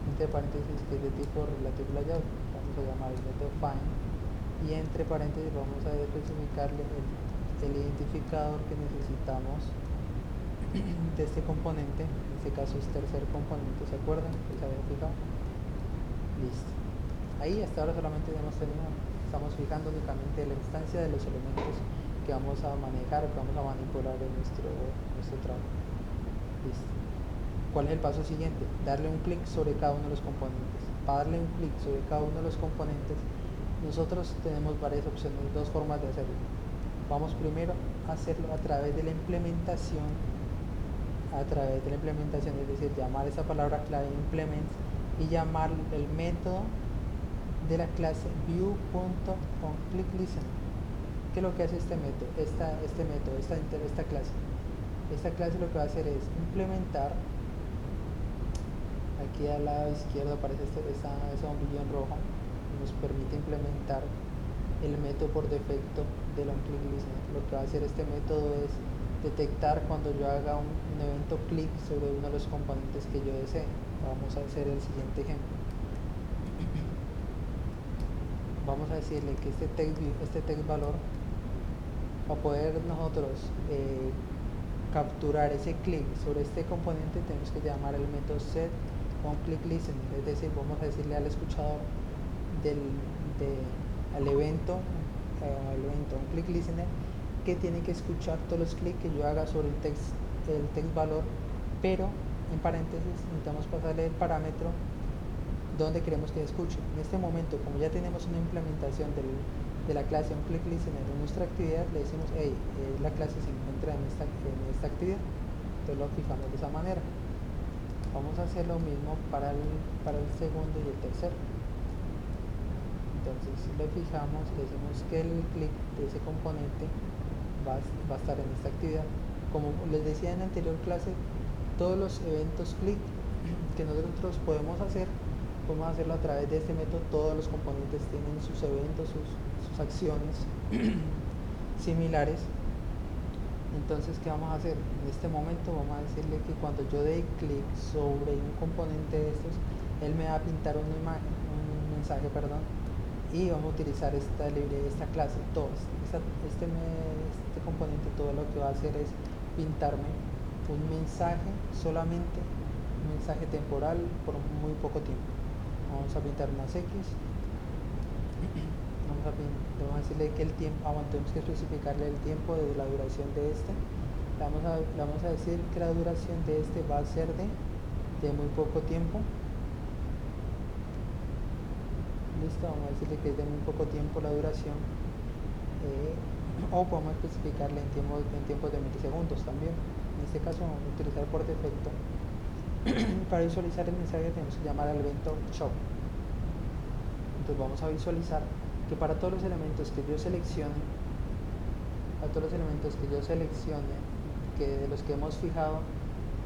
entre paréntesis que es de tipo relative layout, vamos a llamar el método find, y entre paréntesis vamos a especificarle el identificador que necesitamos de este componente, en este caso es tercer componente, ¿se acuerdan? Que se había fijado. Listo. Ahí hasta ahora solamente hemos terminado. Estamos fijando únicamente la instancia de los elementos que vamos a manejar o que vamos a manipular en nuestro trabajo. Listo. ¿Cuál es el paso siguiente? Darle un clic sobre cada uno de los componentes. Para darle un clic sobre cada uno de los componentes, nosotros tenemos varias opciones, dos formas de hacerlo. Vamos primero a hacerlo a través de la implementación, es decir, llamar esa palabra clave implements y llamar el método de la clase view.onClickListen. ¿Qué es lo que hace este método? Esta clase. Esta clase lo que va a hacer es implementar, aquí al lado izquierdo aparece ese bombillo en rojo, nos permite implementar el método por defecto del onClickListen. Lo que va a hacer este método es detectar cuando yo haga un evento clic sobre uno de los componentes que yo desee. Vamos a hacer el siguiente ejemplo. Vamos a decirle que este text valor, para poder nosotros capturar ese clic sobre este componente, tenemos que llamar el método setOnClickListen, es decir, vamos a decirle al escuchador al evento onClickListener que tiene que escuchar todos los clics que yo haga sobre el text valor, pero en paréntesis necesitamos pasarle el parámetro donde queremos que escuche. En este momento, como ya tenemos una implementación de la clase onClickListener en nuestra actividad, le decimos, hey, la clase se encuentra en esta actividad, entonces lo fijamos de esa manera. Vamos a hacer lo mismo para el segundo y el tercero. Entonces lo fijamos, le decimos que el clic de ese componente va a estar en esta actividad. Como les decía en la anterior clase, todos los eventos clic que nosotros podemos hacerlo a través de este método. Todos los componentes tienen sus eventos, sus acciones similares. Entonces, ¿qué vamos a hacer? En este momento vamos a decirle que cuando yo dé clic sobre un componente de estos, él me va a pintar una imagen, un mensaje, y vamos a utilizar esta librería, esta clase, este componente, todo lo que va a hacer es pintarme un mensaje, solamente un mensaje temporal por muy poco tiempo. Vamos a pintar unas X, vamos a decirle que el tiempo, tenemos que especificarle el tiempo de la duración de este. Le vamos a decir que la duración de este va a ser de muy poco tiempo. Listo, vamos a decirle que es de muy poco tiempo la duración, o podemos especificarle en tiempos de milisegundos también. En este caso vamos a utilizar por defecto. Para visualizar el mensaje tenemos que llamar al evento show. Entonces vamos a visualizar que para todos los elementos que yo seleccione, que de los que hemos fijado,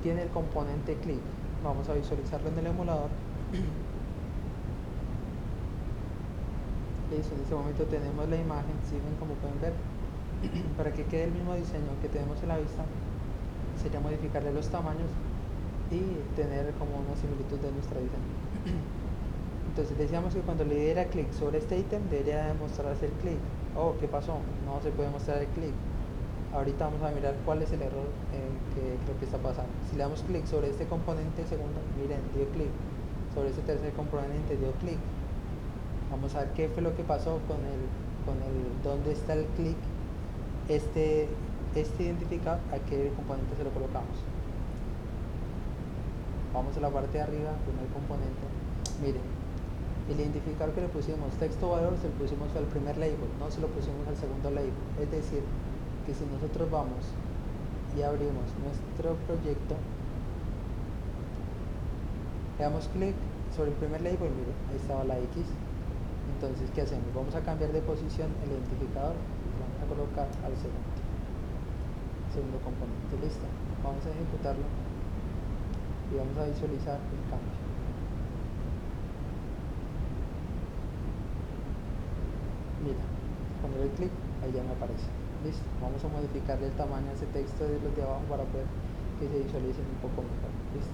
tiene el componente click. Vamos a visualizarlo en el emulador. Listo, en este momento tenemos la imagen, ¿sí ven? Como pueden ver, para que quede el mismo diseño que tenemos en la vista, sería modificarle los tamaños y tener como una similitud de nuestra diseño. Entonces decíamos que cuando le diera clic sobre este ítem debería mostrarse el clic. Oh, ¿qué pasó? No se puede mostrar el clic. Ahorita vamos a mirar cuál es el error que creo que está pasando. Si le damos clic sobre este componente segundo, miren, dio clic. Sobre este tercer componente dio clic. Vamos a ver qué fue lo que pasó con el dónde está el clic, este identificado, a qué componente se lo colocamos. Vamos a la parte de arriba, primer componente. Miren, el identificador que le pusimos texto valor se lo pusimos al primer label, no se lo pusimos al segundo label. Es decir, que si nosotros vamos y abrimos nuestro proyecto, le damos clic sobre el primer label, miren, ahí estaba la X. Entonces, ¿qué hacemos? Vamos a cambiar de posición el identificador y vamos a colocar al segundo componente. Listo. Vamos a ejecutarlo y vamos a visualizar el cambio. Mira, cuando doy clic, ahí ya me aparece. Listo. Vamos a modificarle el tamaño a ese texto de los de abajo para poder que se visualicen un poco mejor. Listo.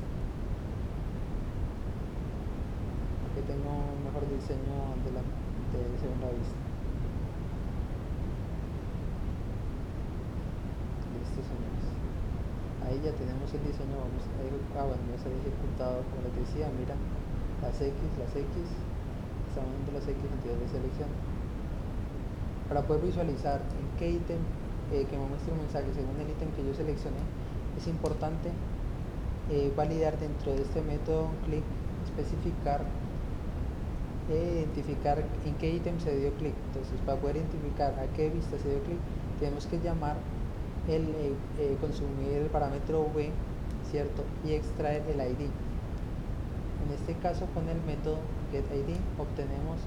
Aquí tengo un mejor diseño de segunda vista. Listo, señores. Ahí ya tenemos el diseño. Vamos a ejecutar, bueno, ya se ha ejecutado, como les decía, mira, las X, estamos viendo las X, entonces de selección. Para poder visualizar en qué ítem que me muestre un mensaje según el ítem que yo seleccioné, es importante validar dentro de este método clic, especificar identificar en qué ítem se dio clic. Entonces, para poder identificar a qué vista se dio clic, tenemos que llamar consumir el parámetro v, ¿cierto? Y extraer el ID. En este caso, con el método getID obtenemos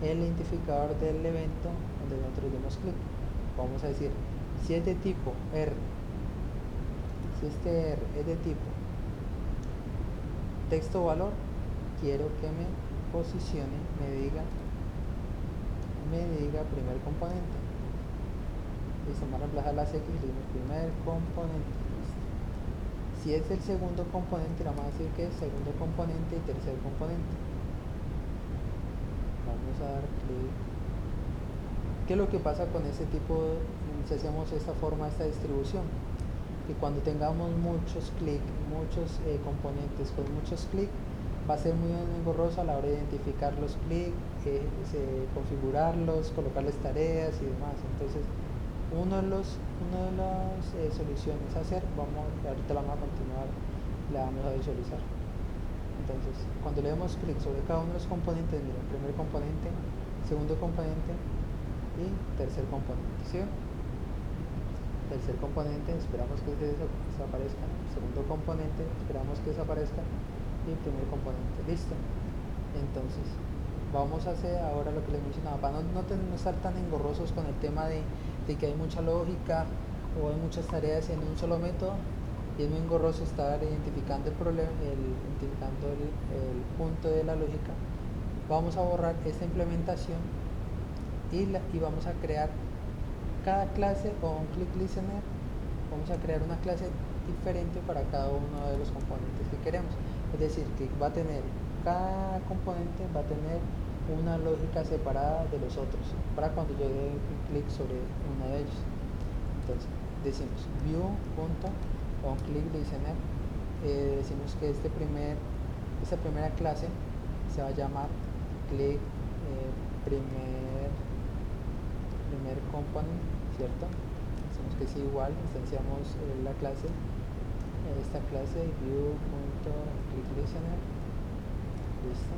el identificador del evento donde nosotros demos clic. Vamos a decir, si es de tipo R, si este R es de tipo texto valor, quiero que me posicione, me diga primer componente. Listo, vamos a reemplazar las X y el primer componente. Listo. Si es el segundo componente, le vamos a decir que es segundo componente y tercer componente. Vamos a dar clic. ¿Qué es lo que pasa con este tipo, si hacemos esta forma, esta distribución? Que cuando tengamos muchos clics, muchos componentes con muchos clics, va a ser muy engorroso a la hora de identificar los clics, configurarlos, colocarles tareas y demás. Entonces, una de las soluciones a hacer, ahorita la vamos a continuar, la vamos a visualizar. Entonces, cuando le damos clic sobre cada uno de los componentes, miren, primer componente, segundo componente y tercer componente, ¿sí? Tercer componente, esperamos que desaparezca. Segundo componente, esperamos que desaparezca. Y primer componente, listo. Entonces, vamos a hacer ahora lo que les mencionaba, para no estar tan engorrosos con el tema de que hay mucha lógica o hay muchas tareas en un solo método, y es muy engorroso estar identificando el problema, identificando el punto de la lógica. Vamos a borrar esta implementación y vamos a crear cada clase o un click listener. Vamos a crear una clase diferente para cada uno de los componentes que queremos. Es decir, que va a tener, cada componente va a tener una lógica separada de los otros para cuando yo dé un clic sobre uno de ellos. Entonces, decimos view.onClickListener, decimos que esta primera clase se va a llamar click primer component, ¿cierto? Decimos que es igual, instanciamos la clase, esta clase view.clickListener, listo.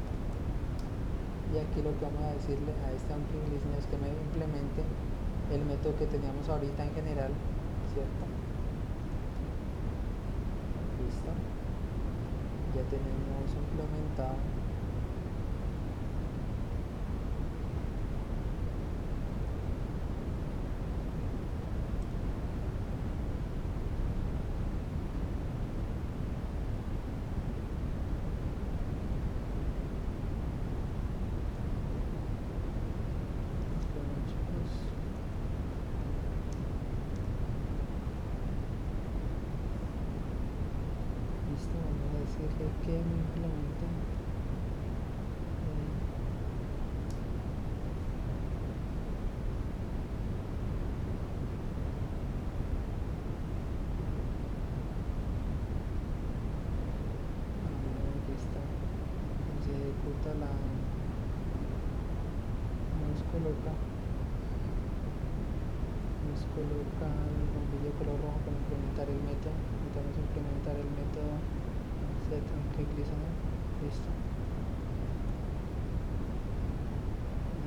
Y aquí lo que vamos a decirle a este onClickListener es que me implemente el método que teníamos ahorita en general, ¿cierto? Listo. Ya tenemos implementado. Decirle que me implementen aquí está, se ejecuta nos coloca el bombillo color rojo para implementar el método. Necesitamos implementar el método setOnClick. clic listener, listo.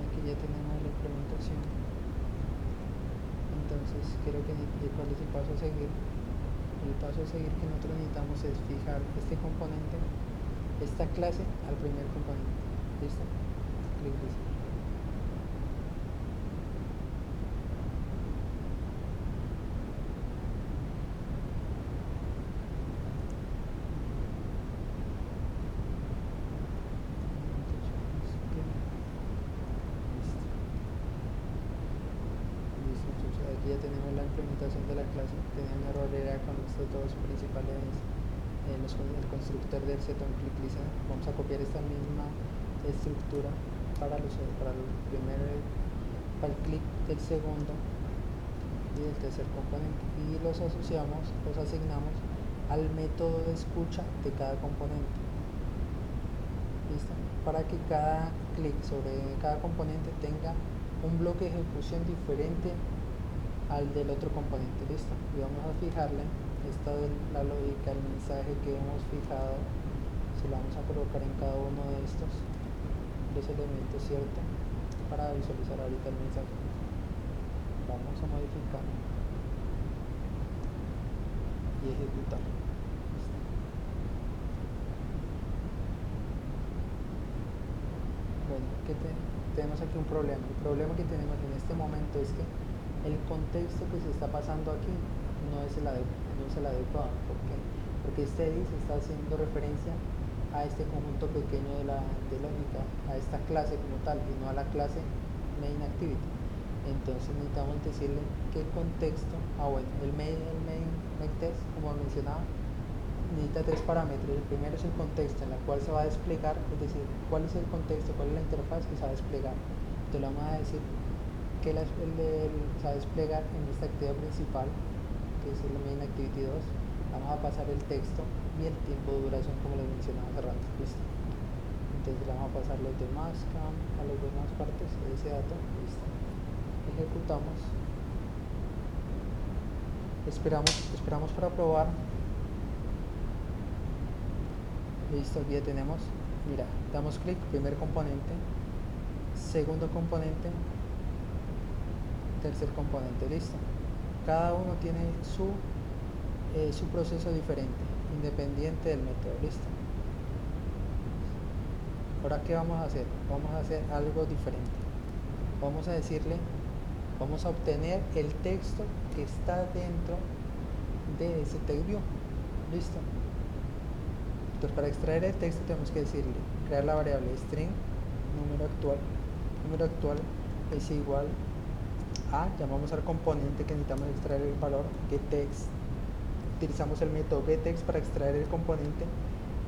Aquí ya tenemos la implementación. Entonces creo que cuál es el paso a seguir. El paso a seguir que nosotros necesitamos es fijar este componente, esta clase al primer componente. ¿Listo? Clic listener. Aquí ya tenemos la implementación de la clase. Tenía un error, era con estos dos principales, el constructor del set-on-click listener. Vamos a copiar esta misma estructura para el clic del segundo y del tercer componente, y los asociamos, los asignamos al método de escucha de cada componente. ¿Listo? Para que cada clic sobre cada componente tenga un bloque de ejecución diferente al del otro componente. Listo, y vamos a fijarle esta de la lógica, el mensaje que hemos fijado, se lo vamos a colocar en cada uno de estos los elementos, ¿cierto? Para visualizar ahorita el mensaje. Vamos a modificar y ejecutar. Bueno, tenemos aquí un problema. El problema que tenemos en este momento es que el contexto que se está pasando aquí no es el adecuado. ¿Por qué? Porque este div está haciendo referencia a este conjunto pequeño de lógica, a esta clase como tal, y no a la clase main activity. Entonces necesitamos decirle qué contexto. El main text, como mencionaba, necesita tres parámetros. El primero es el contexto en el cual se va a desplegar, es decir, cuál es el contexto, cuál es la interfaz que se va a desplegar. Entonces le vamos a decir que se va a desplegar en esta actividad principal, que es el main activity 2. Vamos a pasar el texto y el tiempo de duración, como les mencionaba hace rato. ¿Listo? Entonces le vamos a pasar los demás a las demás partes de ese dato. ¿Listo? Ejecutamos, esperamos para probar. Listo, aquí ya tenemos. Mira, damos clic, primer componente, segundo componente, tercer componente. Listo, cada uno tiene su proceso diferente, independiente del método. Listo. Ahora, ¿qué vamos a hacer? Vamos a hacer algo diferente. Vamos a decirle, vamos a obtener el texto que está dentro de ese text view. Listo. Entonces, para extraer el texto tenemos que decirle, crear la variable string número actual es igual a, llamamos al componente que necesitamos extraer el valor, getText. Utilizamos el método getText para extraer el componente,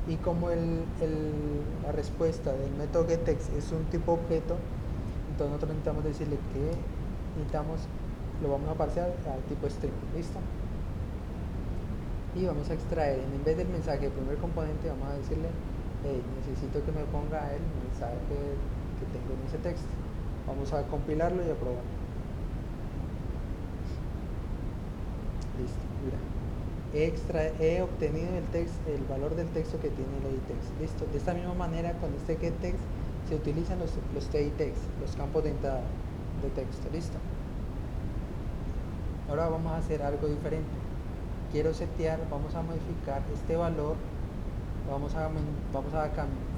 y como la respuesta del método getText es un tipo objeto, entonces nosotros necesitamos decirle que lo vamos a parsear al tipo string. Listo. Y vamos a extraer, en vez del mensaje del primer componente, vamos a decirle, necesito que me ponga el mensaje que tengo en ese texto. Vamos a compilarlo y a probarlo. Listo, mira, he obtenido el valor del texto que tiene el editText. Listo. De esta misma manera, con este getText se utilizan los editText, los campos de entrada de texto. Listo. Ahora vamos a hacer algo diferente. Quiero setear, vamos a modificar este valor, vamos a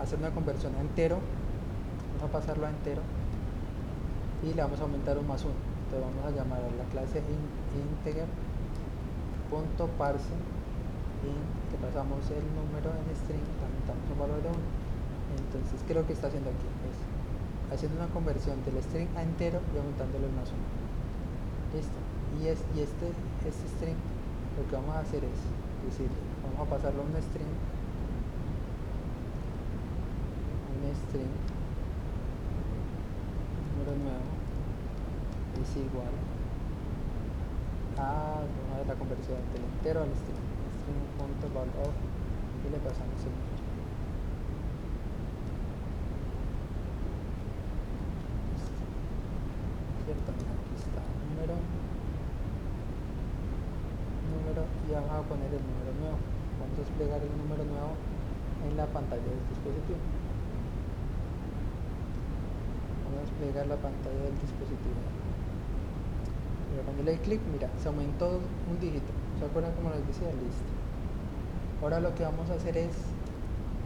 hacer una conversión a entero, vamos a pasarlo a entero y le vamos a aumentar un +1. Entonces vamos a llamar a la clase integer.parse que pasamos el número en string, aumentamos un valor de 1. Entonces, ¿qué es lo que está haciendo aquí? Es haciendo una conversión del string a entero y aumentándole el +1. Listo. Y este string, lo que vamos a hacer es decir, vamos a pasarlo a un string número nuevo es igual a, vamos a ver la conversión del entero al string.valor y le pasamos el número. ¿Cierto? Aquí está número y vamos a poner el número nuevo. Vamos a desplegar el número nuevo en la pantalla del dispositivo. Vamos a desplegar la pantalla del dispositivo. Pero cuando le doy clic, mira, se aumentó un dígito. ¿Se acuerdan como les decía? Listo. Ahora lo que vamos a hacer es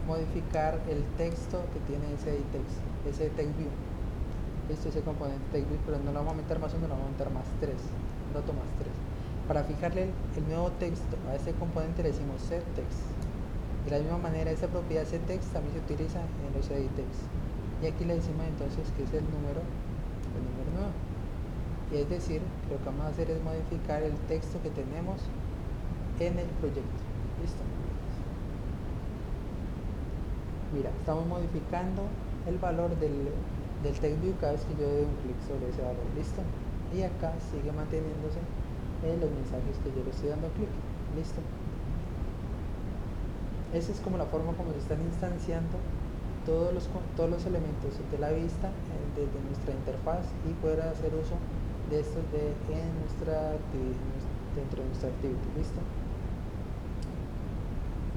modificar el texto que tiene ese text, ese text view. Ese componente text view, pero no lo vamos a aumentar más 1, lo vamos a aumentar más 3, un dato más 3. Para fijarle el nuevo texto a este componente le decimos setText. De la misma manera, esta propiedad setText también se utiliza en los editText. Y aquí le decimos entonces que es el número nuevo. Y es decir, lo que vamos a hacer es modificar el texto que tenemos en el proyecto. ¿Listo? Mira, estamos modificando el valor del text view cada vez que yo doy un clic sobre ese valor. ¿Listo? Y acá sigue manteniéndose los mensajes que yo le estoy dando clic. ¿Listo? Esa es como la forma como se están instanciando todos los elementos de la vista desde nuestra interfaz y poder hacer uso de estos dentro de nuestra activity. ¿Listo?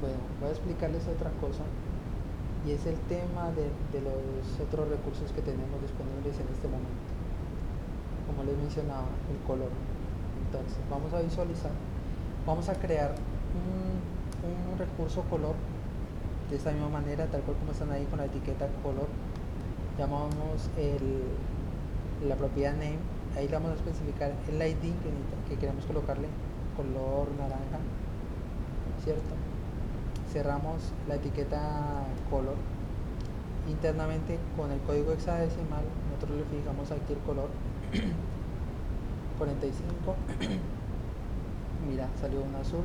Bueno, voy a explicarles otra cosa y es el tema de los otros recursos que tenemos disponibles en este momento. Como les mencionaba, el color. Entonces vamos a visualizar, vamos a crear un recurso color de esta misma manera, tal cual como están ahí con la etiqueta color. Llamamos la propiedad name, ahí le vamos a especificar el ID que queremos colocarle, color naranja, ¿cierto? Cerramos la etiqueta color. Internamente con el código hexadecimal nosotros le fijamos aquí el color 45. Mira, salió un azul.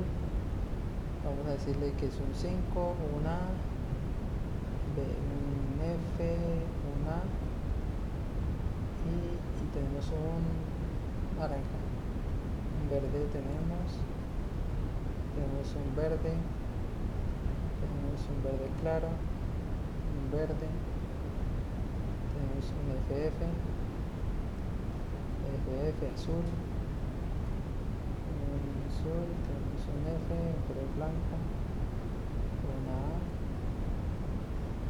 Vamos a decirle que es un 5, un A, un F, un A y tenemos un naranja. Un verde tenemos un verde, tenemos un verde claro, un verde, tenemos un FF azul, tenemos un F, un color blanco, una A,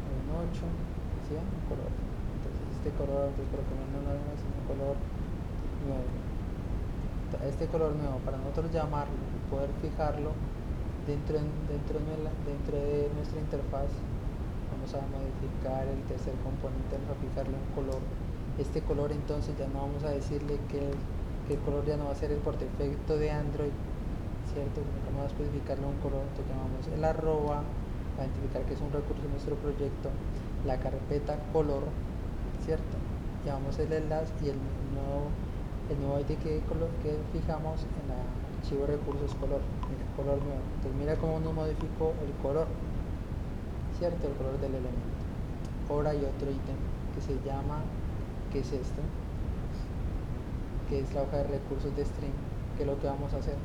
un 8, ¿sí? Un color. Entonces este color, por lo menos no es un color nuevo. Este color nuevo, para nosotros llamarlo y poder fijarlo dentro de nuestra interfaz, vamos a modificar el tercer componente, vamos a fijarle un color. Este color entonces ya no vamos a decirle que el color ya no va a ser el por defecto de Android, ¿cierto? Vamos a especificarle un color, entonces llamamos el arroba, para identificar que es un recurso de nuestro proyecto, la carpeta color, ¿cierto? Llamamos el enlace y el nuevo ID que fijamos en el archivo recursos color. Mira, color nuevo. Entonces mira cómo nos modificó el color, ¿cierto? El color del elemento. Ahora hay otro ítem que se llama, que es este, que es la hoja de recursos de string. Que es lo que vamos a hacer?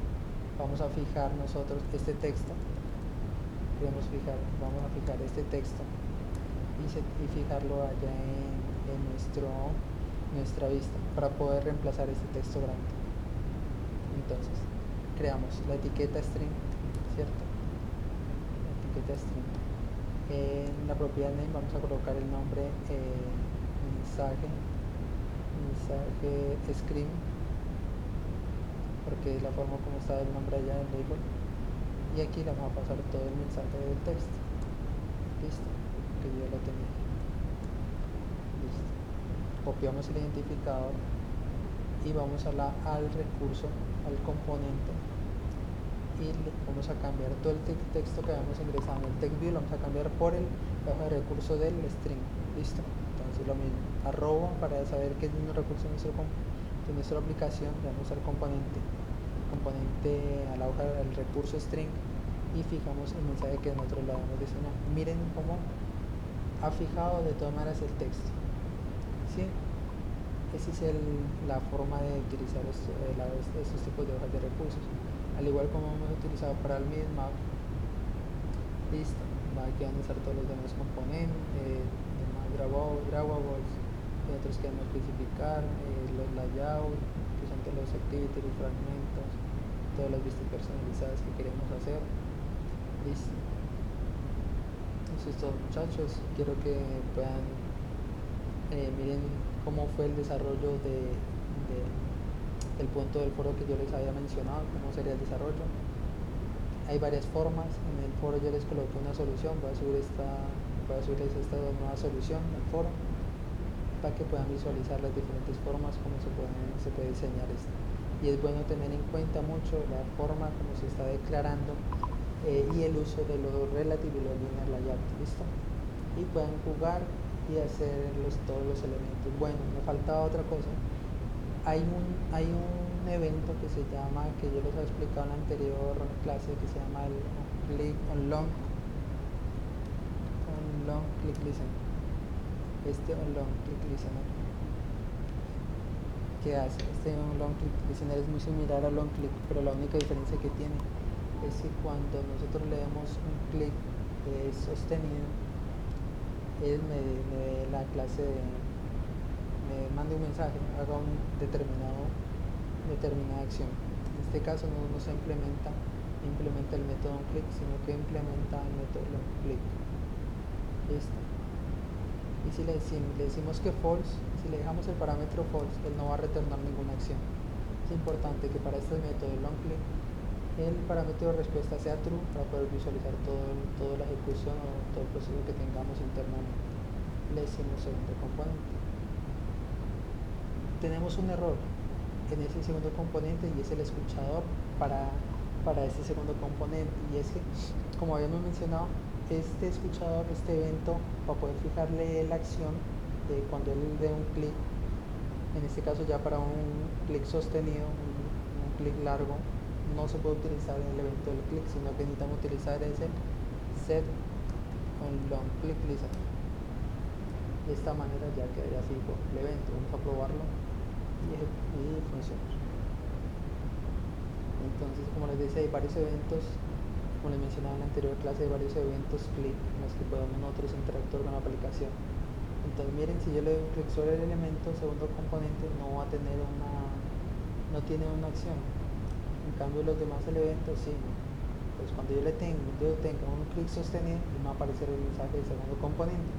Vamos a fijar nosotros este texto. Vamos a fijar este texto y fijarlo allá en nuestra vista para poder reemplazar este texto grande. Entonces creamos la etiqueta string, ¿cierto? La etiqueta string. En la propiedad name vamos a colocar el nombre mensaje screen, porque es la forma como está el nombre allá en label, y aquí le vamos a pasar todo el mensaje del texto. Listo, que yo lo tenía. Listo. Copiamos el identificador y vamos al recurso, al componente, y vamos a cambiar todo el texto que habíamos ingresado en el text view, lo vamos a cambiar por la hoja de recurso del string. Listo. Entonces lo mismo, arroba para saber qué es un recurso de nuestra aplicación, le vamos al componente a la hoja del recurso string y fijamos el mensaje que nosotros le habíamos diseñado. Miren cómo ha fijado de todas maneras el texto, ¿sí? Esa es la forma de utilizar estos tipos de hojas de recursos, al igual como hemos utilizado para el mismo. Listo, aquí van a estar todos los demás componentes, demás grabables, y otros que vamos a especificar, los layouts, que son todos los activities, los fragmentos, todas las vistas personalizadas que queremos hacer. Listo. Eso es todo, muchachos. Quiero que puedan miren cómo fue el desarrollo del punto del foro que yo les había mencionado, cómo sería el desarrollo. Hay varias formas. En el foro yo les coloqué una solución. Voy a subirles esta nueva solución al foro para que puedan visualizar las diferentes formas como se puede diseñar esto. Y es bueno tener en cuenta mucho la forma como se está declarando y el uso de lo relative y lo linear layout. ¿Listo? Y puedan jugar y hacer todos los elementos. Bueno, me faltaba otra cosa. Hay un evento que se llama, que yo les he explicado en la anterior clase, que se llama el click on long click listen. On long click listener. ¿Qué hace? On long click listener es muy similar al long click, pero la única diferencia que tiene es que cuando nosotros leemos un clic sostenido, él me la clase me manda un mensaje, haga una determinada acción. En este caso no se implementa el método onClick, sino que implementa el método onClick. Listo. Y si le decimos que false, si le dejamos el parámetro false, él no va a retornar ninguna acción. Es importante que para este método el onClick el parámetro de respuesta sea true para poder visualizar toda la ejecución o todo el proceso que tengamos internamente. Le decimos segundo componente. Tenemos un error en ese segundo componente y es el escuchador para este segundo componente, y es que, como habíamos mencionado, este escuchador, este evento, para poder fijarle la acción de cuando él dé un clic, en este caso ya para un clic sostenido, un clic largo, no se puede utilizar el evento del clic, sino que necesitamos utilizar ese set on long click listen. De esta manera ya quedaría fijo el evento. Vamos a probarlo y funciona. Entonces, como les decía, hay varios eventos, como les mencionaba en la anterior clase, hay varios eventos click en los que podemos nosotros interactuar con la aplicación. Entonces miren, si yo le doy un clic sobre el elemento, segundo componente no tiene una acción. En cambio los demás elementos sí. Pues cuando yo tenga un clic sostenido, me va a aparecer el mensaje del segundo componente.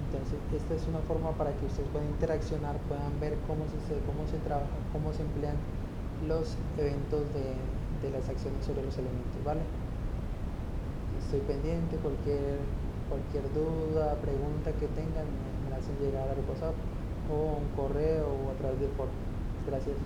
Entonces esta es una forma para que ustedes puedan interaccionar, puedan ver cómo se trabaja, cómo se emplean los eventos de las acciones sobre los elementos, ¿vale? Estoy pendiente, cualquier duda, pregunta que tengan, me la hacen llegar al WhatsApp o un correo o a través del foro. Gracias.